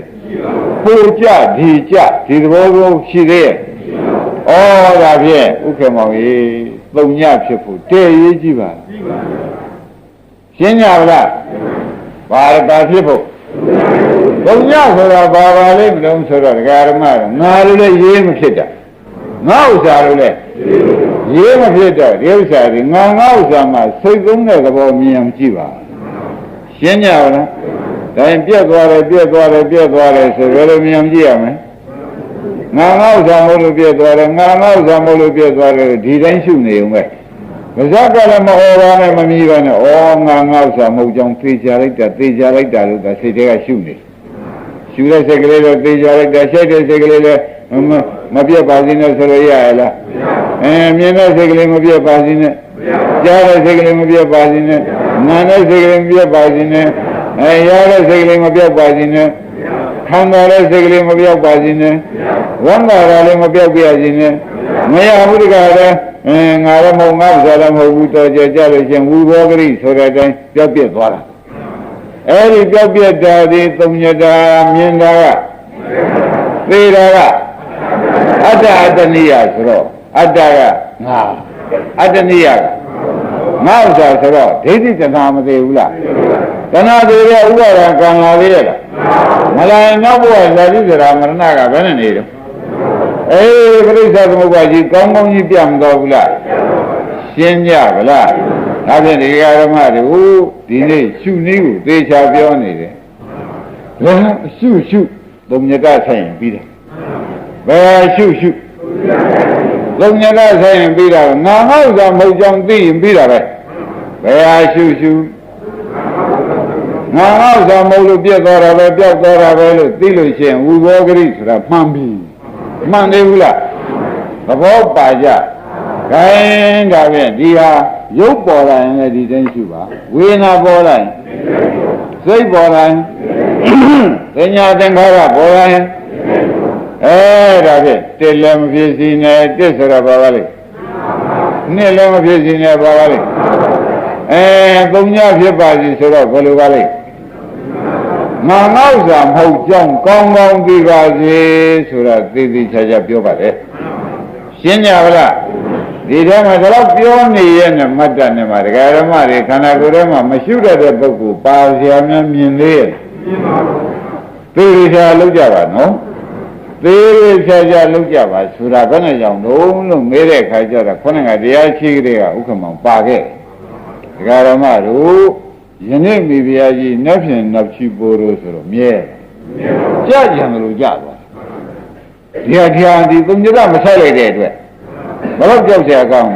Speaker 1: ပိုကြဒီသဘောကိုရှိသေးရဲ့ ဒါဖြင့်ဥက္ကမောင်ကြီးသုံးညဖြစ်ဖို့တည့်ရေးကြည့်ပါရှင်းကြပါလားဘာဖြစ်ဖို့သုံးညဆိုတာဘာလိမ့်မလို့ဆိုတော့ဒကာဓမ္မကငါတို့လည်းရေးမဖြစ်တာငါဥစ္စာတို့လည်းရေးမဖြစ်တော့ဒီဥစ္စာတွေငါဥစ္စာမှာစိတ်သုံးတဲ့သဘောမြင်အောင်ကြည့်ပါရှင်းကြပါလားဒါရင်ပြက်သွားတယ်ဆိုဘယ်လိုမြင်အောင်ကြည့်ရမလဲငါဥစ္စာမဟုတ်လို့ပြက်သွားတယ်ငါဥစ္စာမဟုတ်လို့ပြက်သွားတယ်ဒီတိုင်းရှုနေုံပဲမဇ္ဇကလည်းမဟောပါနဲ့မမြည်ပါနဲ့ငါဥစ္စာမဟုတ်ကြောင်းသိကြလိုက်တာလို့ဒါစိတ်တွေကရှုနေရှုတဲ့စိတ်ကလေးတော့သိကြလိုက်တာရှိတဲ့စိတ်ကလေးလည်းမပြတ်ပါစေနဲ့ဆိုလို့ရရလားမြင်တဲ့စိတ်ကလေးမပြတ်ပါစေနဲ့ကြားတဲ့စိတ်ကလေးမပြတ်ပါစေနဲ့နားတဲ့စိတ်ကလေးမပြတ်ပါစေနဲ့ရတဲ့စိတ်ကလေးမပြတ်ပါစေနဲ့ခံစားတဲ့စိတ်ကလေးမပြတ်ပါစေနဲ့ဝမ်းသာတာလည်းမပြတ်ပြစေနဲ့မရဘူးတကားလည်းငါလည်းမဟုတ်ငါ့ဥစ္စာလည်းမဟုတ်ဘူးတော်ကြလို့ရှင်ဝိဘောဂရိဆိုတဲ့အတိုင်းပြတ်ပြတ်သွားတာအဲဒီပြတ်ပြတ်တာဒီသုံးညတာမြင်တာကသေတာကအတ္တနိယဆိုတော့အတ္တကငါအတ္တနိယကငါဥစ္စာဆိုတော့ဒိဋ္ဌိတဏှာမသေးဘူးလားတဏှာသေးတဲ့ဥပါဒံကံလာသေးရဲ့လားမလာရင်နောက်ဘဝဇာတိဇရာမရဏကဘယ်နဲ့နေတော့ပရိစ္ဆေသမုပ္ပါကြီးကောင်းကောင်းကြီးပြမတော်ဘူးလားရှင်းကြဗလားဒါဖြင့်ဒီဃာရမတို့ဒီနေ့ရှုနည်းကိုသေချာပြောနေတယ်ဘယ်ရှုသုံးညတဆိုင်ရင်ပြီးတယ်ဘယ်ရှုသုံးညတဆိုင်ရင်ပြီးတာငါဥစ္စာမဟုတ်ကြောင်းသိရင်ပြီးတာပဲဘယ်ရှုငါဥစ္စာမဟုတ်လို့ပြတ်သွားတာပဲပျောက်သွားတာပဲလို့သိလို့ရှိရင်ဝိဘောဂရိဆိုတာမှန်ပြီမှန်တယ်ဘူးလားသဘောပါကြခိုင်းဒါဖြင့်ဒီဟာရုပ်ပေါ်လာရင်လည်းဒီတိုင်းရှုပါဝေဒနာပေါ်လာရင်စိတ်ပေါ်လာရင်ပညာသင်္ခါရပေါ်လာရင်ဒါဖြင့်တစ်လည်းမဖြစ်စီနဲ့တစ်ဆိုတာဘာပါလဲနှစ်လည်းမဖြစ်စီနဲ့ဘာပါလဲသုံးညဖြစ်ပါစီဆိုတော့ဘယ်လိုပါလဲငါဥစ္စာမဟုတ်ကြောင်းကောင်းကောင်းသိပါစေဆိုတာသိသိချာချာပြောပါတယ်ရှင်းကြပါလားဒီထဲမှာတော့ပြောနေရဲ့နဲ့မတ်တနဲ့မှာဒကာဓမ္မတွေခန္ဓာကိုယ်ထဲမှာမရှုတတ်တဲ့ပုဂ္ဂိုလ်ပါစရာများမြင်သေးရဲ့သိသိချာလောက်ကြပါနော်သိသိချာချာလောက်ကြပါဆိုတာဘယ်နဲ့ကြောင့်လို့မေးတဲ့ခါကျတော့ခေါင်းကတရားရှိကလေးကဥက္ကမောင်ပါခဲ့ဒကာဓမ္မတို့ယနေ့မိဖုရားကြီးနတ်ဖြင့်နတ်ချီပိုးလို့ဆိုတော့မြဲကြကြံလို့ကြသွားဒီသုံးညတမဆိုင်လိုက်တဲ့အတွက်ဘယ်တော့ကြောက်เสียကောင်း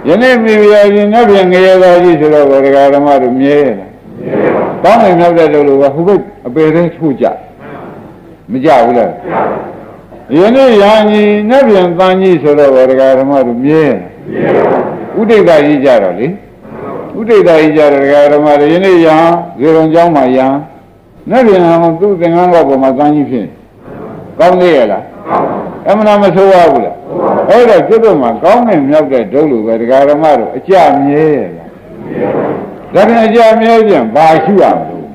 Speaker 1: ယနေ့မိဖုရားကြီးနတ်ဖြင့်ငရေသားကြီးဆိုတော့ဒကာဓမ္မတို့မြဲကောင်းတယ်နောက်တဲ့လို့ကဟိုဘက်အပေသေးထိုးကြမကြဘူးလားယနေ့ရာကြီးနတ်ဖြင့်တန်ကြီးဆိုတော့ဒကာဓမ္မတို့မြဲဥဒိဋ္ဌကြီးကြတော့လေဥဒိဋ္ဌကြီးကြတော့ဒကာဓမ္မတွေယနေ့ရာဇေရုံကျောင်းမှာရာနတ်ပြည်အောင်သူ့သင်္ကန်းကောက်ပေါ်မှာတန်းကြီးဖြစ်ကောင်းသေးရဲ့လားအမှန်မဆိုးရဘူးလားအဲ့တော့ကျွတ်တော့မှာကောင်းတဲ့မြောက်တဲ့ဒုလိုပဲဒကာဓမ္မတို့အကြမြဲရဲ့လားဒါပြန်အကြမြဲပြန်ဘာရှုရမလို့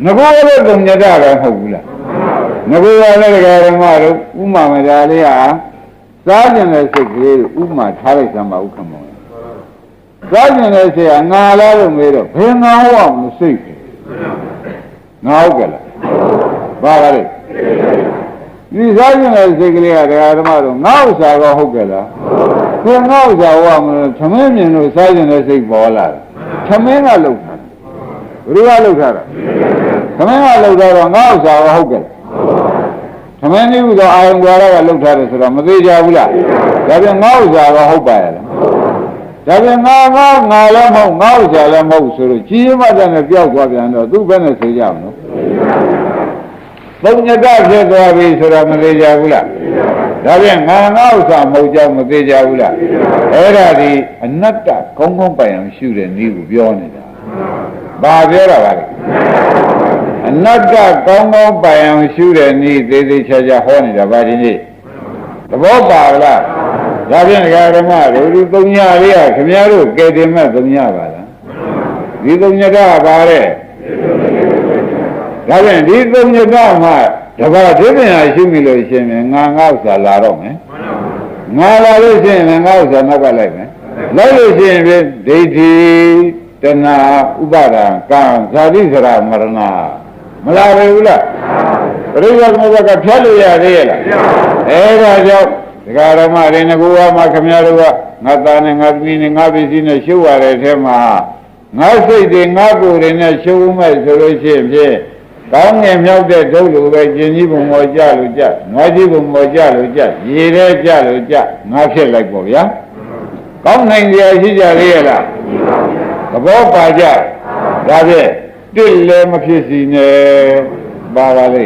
Speaker 1: ငကောလည်းသုံးညတပဲမဟုတ်ဘူးလားငကောလည်းဒကာဓမ္မတို့ဥမာမဒါလေးဟာစားကျင်တဲ့စိတ်ကလေးဥမာထားလိုက်စမ်းပါဥက္ကမောစားကျင်တဲ့စိတ်ကငါလားလို့မေးတော့ဘယ်ငါဟောမစိတ်ငါဟုတ်ကလားဘာပါလဲဒီစားကျင်တဲ့စိတ်ကလေးကဒကာဓမ္မတို့ငါဥစ္စာကဟုတ်ကလားဘယ်ငါဥစ္စာဟောမလို့သမင်းမြင်လို့စားကျင်တဲ့စိတ်ပေါ်လာတယ်သမင်းကလှုပ်တာဘယ်လိုကလှုပ်တာလဲသမင်းကလှုပ်တော့ငါဥစ္စာကဟုတ်ကလားသမင်းကြီးကတော့အာယုံကြွားကလှုပ်ထားတယ်ဆိုတော့မသေးကြဘူးလားဒါပြန်ငါဥစ္စာကဟုတ်ပါရဲ့လားဒါပြန်ငါလည်းမဟုတ်ငါဥစ္စာလည်းမဟုတ်ဆိုတော့ကြီးမှတဲ့နဲ့ပြောက်သွားပြန်တော့သူ့ဘက်နဲ့ဆိုကြမလို့သုံးညတဖြစ်သွားပြီဆိုတော့မသေးကြဘူးလားဒါပြန်ငါဥစ္စာမဟုတ်ကြောင်းမသေးကြဘူးလားအဲ့ဒါဒီအနတ္တကောင်းကောင်းပိုင်အောင်ရှုတဲ့နည်းကိုပြောနေတာဘာပြောတာပါလဲအနတ္တကောင်းကောင်းပိုင်အောင်ရှုတဲ့နည်းသေးသေးချာချာဟောနေတာဗာဒီနေ့သဘောပါလားဒါဖြင့်ဒကာဓမ္မတို့ဒီသုံးညလေးကခင်ဗျားတို့ကဲတင်မဲ့သုံးညပါလားဒီသုံးညတာပါတဲ့ ဒါပြန်ဒီသုံးညတမှာတပါးဒီပင်ဟာရှုမိလို့ရှင်မယ်ငါငါဥစ္စာလာတော့မယ်ငါလာလို့ရှိရင်ငါဥစ္စာနောက်ကလိုက်မယ်လိုက်လို့ရှိရင်ဖြင့်ဒိဋ္ဌိတဏှာဥပါဒံကံဇာတိစရမရဏမလာဘူးလားပရိစ္ဆေသမုပ္ပါကဖြတ်လို့ရသေးရဲ့လားအဲဒါကြောင့်ဒကာရမတွေငကူဝါမှာခမရတို့ကငါသားနဲ့ငါသမီးနဲ့ငါပစ္စည်းနဲ့ရှုပ်ရတဲ့ထဲမှာငါစိတ်တွေငါကိုယ်တွေနဲ့ရှုပ်မဲ့ဆိုလို့ရှိရင်ဖြင့်ကောင်းငင်မြောက်တဲ့ဒုလိုပဲကျင်ကြီးပုံပေါ်ကြလို့ကြနွားကြီးပုံပေါ်ကြလို့ကြရေထဲကြလို့ကြငါဖြစ်လိုက်ပေါ့ဗျာကောင်းနိုင်ကြရှိကြသေးရဲ့လားသဘောပါကြဒါဖြင့်တစ်လည်းမဖြစ်စီနဲ့ပါပါလေ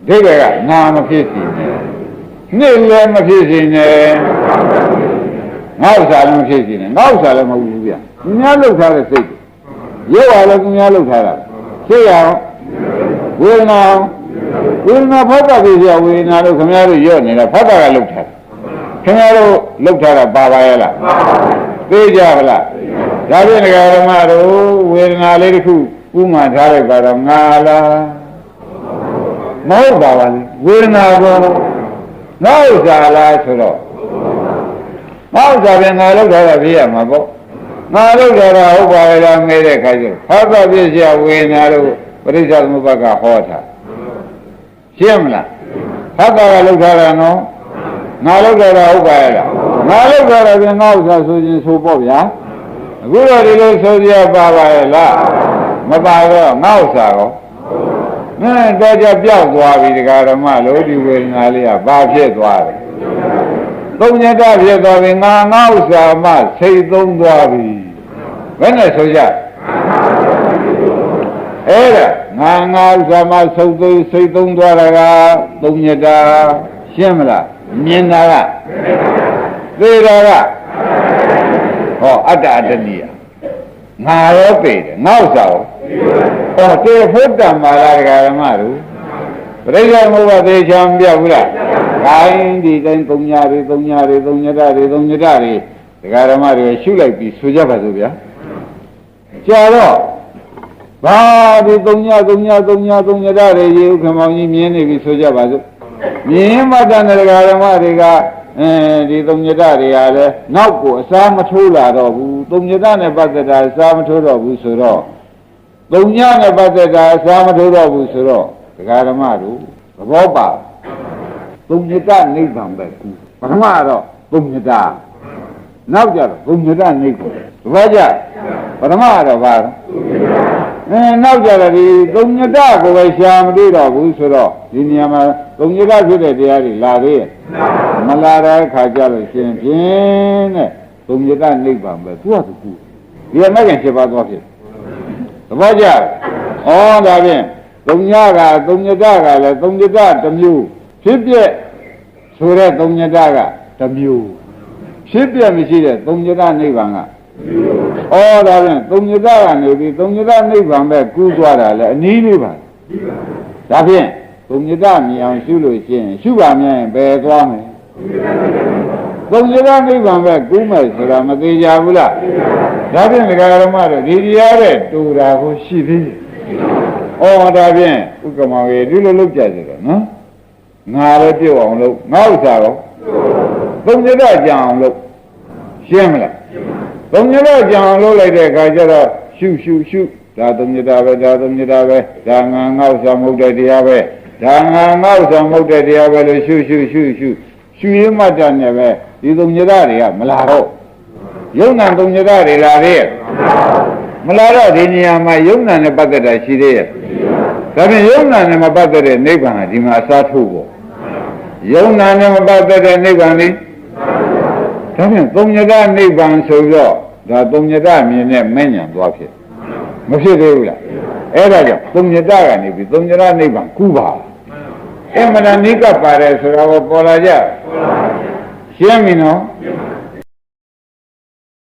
Speaker 1: ဒီဘက်ကငါမဖြစ်စီနဲ့နှစ်လည်းမဖြစ်စီနဲ့ငါဥစ္စာလည်းမဖြစ်စီနဲ့ငါဥစ္စာလည်းမဟုတ်ဘူးဗျသူများလှုပ်ထားတဲ့စိတ်ရုပ်ဟာလည်းသူများလှုပ်ထားတာသိရအောင်ဝေဒနာဖောက်တာပြည့်ရဝေဒနာလို့ခင်ဗျားတို့ရော့နေတာဖောက်တာကလှုပ်ထားတယ်ခင်ဗျားတို့လှုပ်ထားတာပါပါရဲ့လားသိကြပါလားဒါဖြင့်ဒကာရမတို့ဝေဒနာလေးတစ်ခုဥမှန်ထားလိုက်ပါတော့ငါလားမဟုတ်ပါဘူးဝေဒနာကောငါဥစ္စာလားဆိုတော့ငါဥစ္စာပဲငါလောက်ထားတာပြရမှာပေါ့ငါလောက်ထားတာဟုတ်ပါရဲ့လားမဲတဲ့ခါကျဟောတာပြည့်စရာဝေဒနာတို့ပရိစ္ဆေသမုပ္ပါကဟောတာရှင်းမလားဟောတာကလောက်ထားတာနော်ငါလောက်ထားတာဟုတ်ပါရဲ့လားငါလောက်ထားတာပြန်ငါဥစ္စာဆိုရင်ဆိုပေါ့ဗျာအခုတော့ဒီလိုဆိုရပါပါရဲ့လားမပါတော့ငါဥစ္စာကောတော့ကြပြောက်သွားပြီဒကာဓမ္မလို့ဒီဝေဒနာလေးကဘာဖြစ်သွားတယ်သုံးညတဖြစ်သွားပြီငါဥစ္စာမှစိတ်သုံးသွားပြီဘယ်နဲ့ဆိုကြအဲ့ဒါငါဥစ္စာမှစိတ်သုံးသွားတာကသုံးညတရှင်းမလားမြင်တာကသိတာကဟောအတ္တအတ္တနိယငါရောပေတယ်ငါဥစ္စာရောဟောတေဖို့တံမာလာဒကာဓမ္မတို့ပရိစ္ဆေသမုပ္ပါသေချာမပြဘူးလားခိုင်းဒီတိုင်းသုံးညတွေသုံးညတတွေဒကာဓမ္မတွေရှုလိုက်ပြီးဆိုကြပါစို့ဗျာကြာတော့ဘာဒီသုံးညတွေရေဥက္ကမောင်ကြီးမြင်နေပြီဆိုကြပါစို့မြင်မှတန်တဲ့ဒကာဓမ္မတွေကဒီသုံးညတတွေကလည်းနောက်ကိုအစားမထိုးလာတော့ဘူးသုံးညတနဲ့ပတ်သက်တာအစားမထိုးတော့ဘူးဆိုတော့သုံးညနဲ့ပတ်သက်တာအစားမထိုးတော့ဘူးဆိုတော့ဒကာဓမ္မတို့သဘောပါသုံးညတနိဗ္ဗာန်ပဲကူပထမတော့သုံးညတနောက်ကြတော့သုံးညတနိဗ္ဗာန်သဘောကျပထမတော့ဘာနောက်ကြတော့ဒီသုံးညတကိုပဲရှာမတွေ့တော့ဘူးဆိုတော့ဒီနေရာမှာသုံးညတဖြစ်တဲ့တရားတွေလာသေးရဲ့မလာတဲ့ခါကြလို့ရှင်ဖြင့်တဲ့သုံးညတနိဗ္ဗာန်ပဲသူ့ဟာသူကူဒီအမိုက်ခင်7ပါးသွားဖြစ်သဘောကျဩဒါဖြင့်သုံးညတကလည်းသုံးညတတစ်မျိုးဖြစ်ပြဆိုတဲ့သုံးညတကတစ်မျိုးဖြစ်ပြမရှိတဲ့သုံးညတနိဗ္ဗာန်ကဩဒါဖြင့်သုံးညတကနေပြီးသုံးညတနိဗ္ဗာန်ပဲကူးသွားတာလေအနည်းလေးပါဒါဖြင့်သုံးညတမြင်အောင်ရှုလို့ရှိရင်ရှုပါမြင်ရင်ဘယ်သွားမလဲသုံးညတနိဗ္ဗာန်ပဲကူးမယ်ဆိုတာမသေးကြဘူးလားဒါဖြင့်ဒကာရမတို့ဒီတရားတဲ့တူတာကိုရှိသေးတယ်ဩဒါဖြင့်ဥက္ကမောင်ရေဒီလိုလုပ်ကြစေတော့နော်ငါလည်းပြုတ်အောင်လုပ်ငါဥစ္စာရောသုံးညတကြံအောင်လုပ်ရှင်းမလားသုံးညတကြံအောင်လုပ်လိုက်တဲ့အခါကျတော့ရှုဒါသုံးညတပဲဒါသုံးညတပဲဒါငါဥစ္စာမဟုတ်တဲ့တရားပဲဒါငါဥစ္စာမဟုတ်တဲ့တရားပဲလို့ရှုရင်းမှတ်တယ်နဲ့ပဲဒီသုံးညတတွေကမလာတော့ယုံနာသုံးညတတွေလာသေးရဲ့မလာတော့ဒီနေရာမှာယုံနာနဲ့ပတ်သက်တာရှိသေးရဲ့ဒါဖြင့်ယုံနာနဲ့မပတ်သက်တဲ့နိဗ္ဗာန်ကဒီမှာအစားထိုးပေါ့ယုံနာနဲ့မပတ်သက်တဲ့နိဗ္ဗာန်လေးဒါဖြင့်သုံးညတနိဗ္ဗာန်ဆိုတော့ဒါသုံးညတမြင်နဲ့မဲ့ညာသွားဖြစ်မဖြစ်သေးဘူးလားအဲ့ဒါကြောင့်သုံးညတကနေပြီးသုံးညတနိဗ္ဗာန်ကူပါအမှန်တန်နိကပါတယ်ဆိုတော့ပေါ်လာကြရှင်းပြီနော်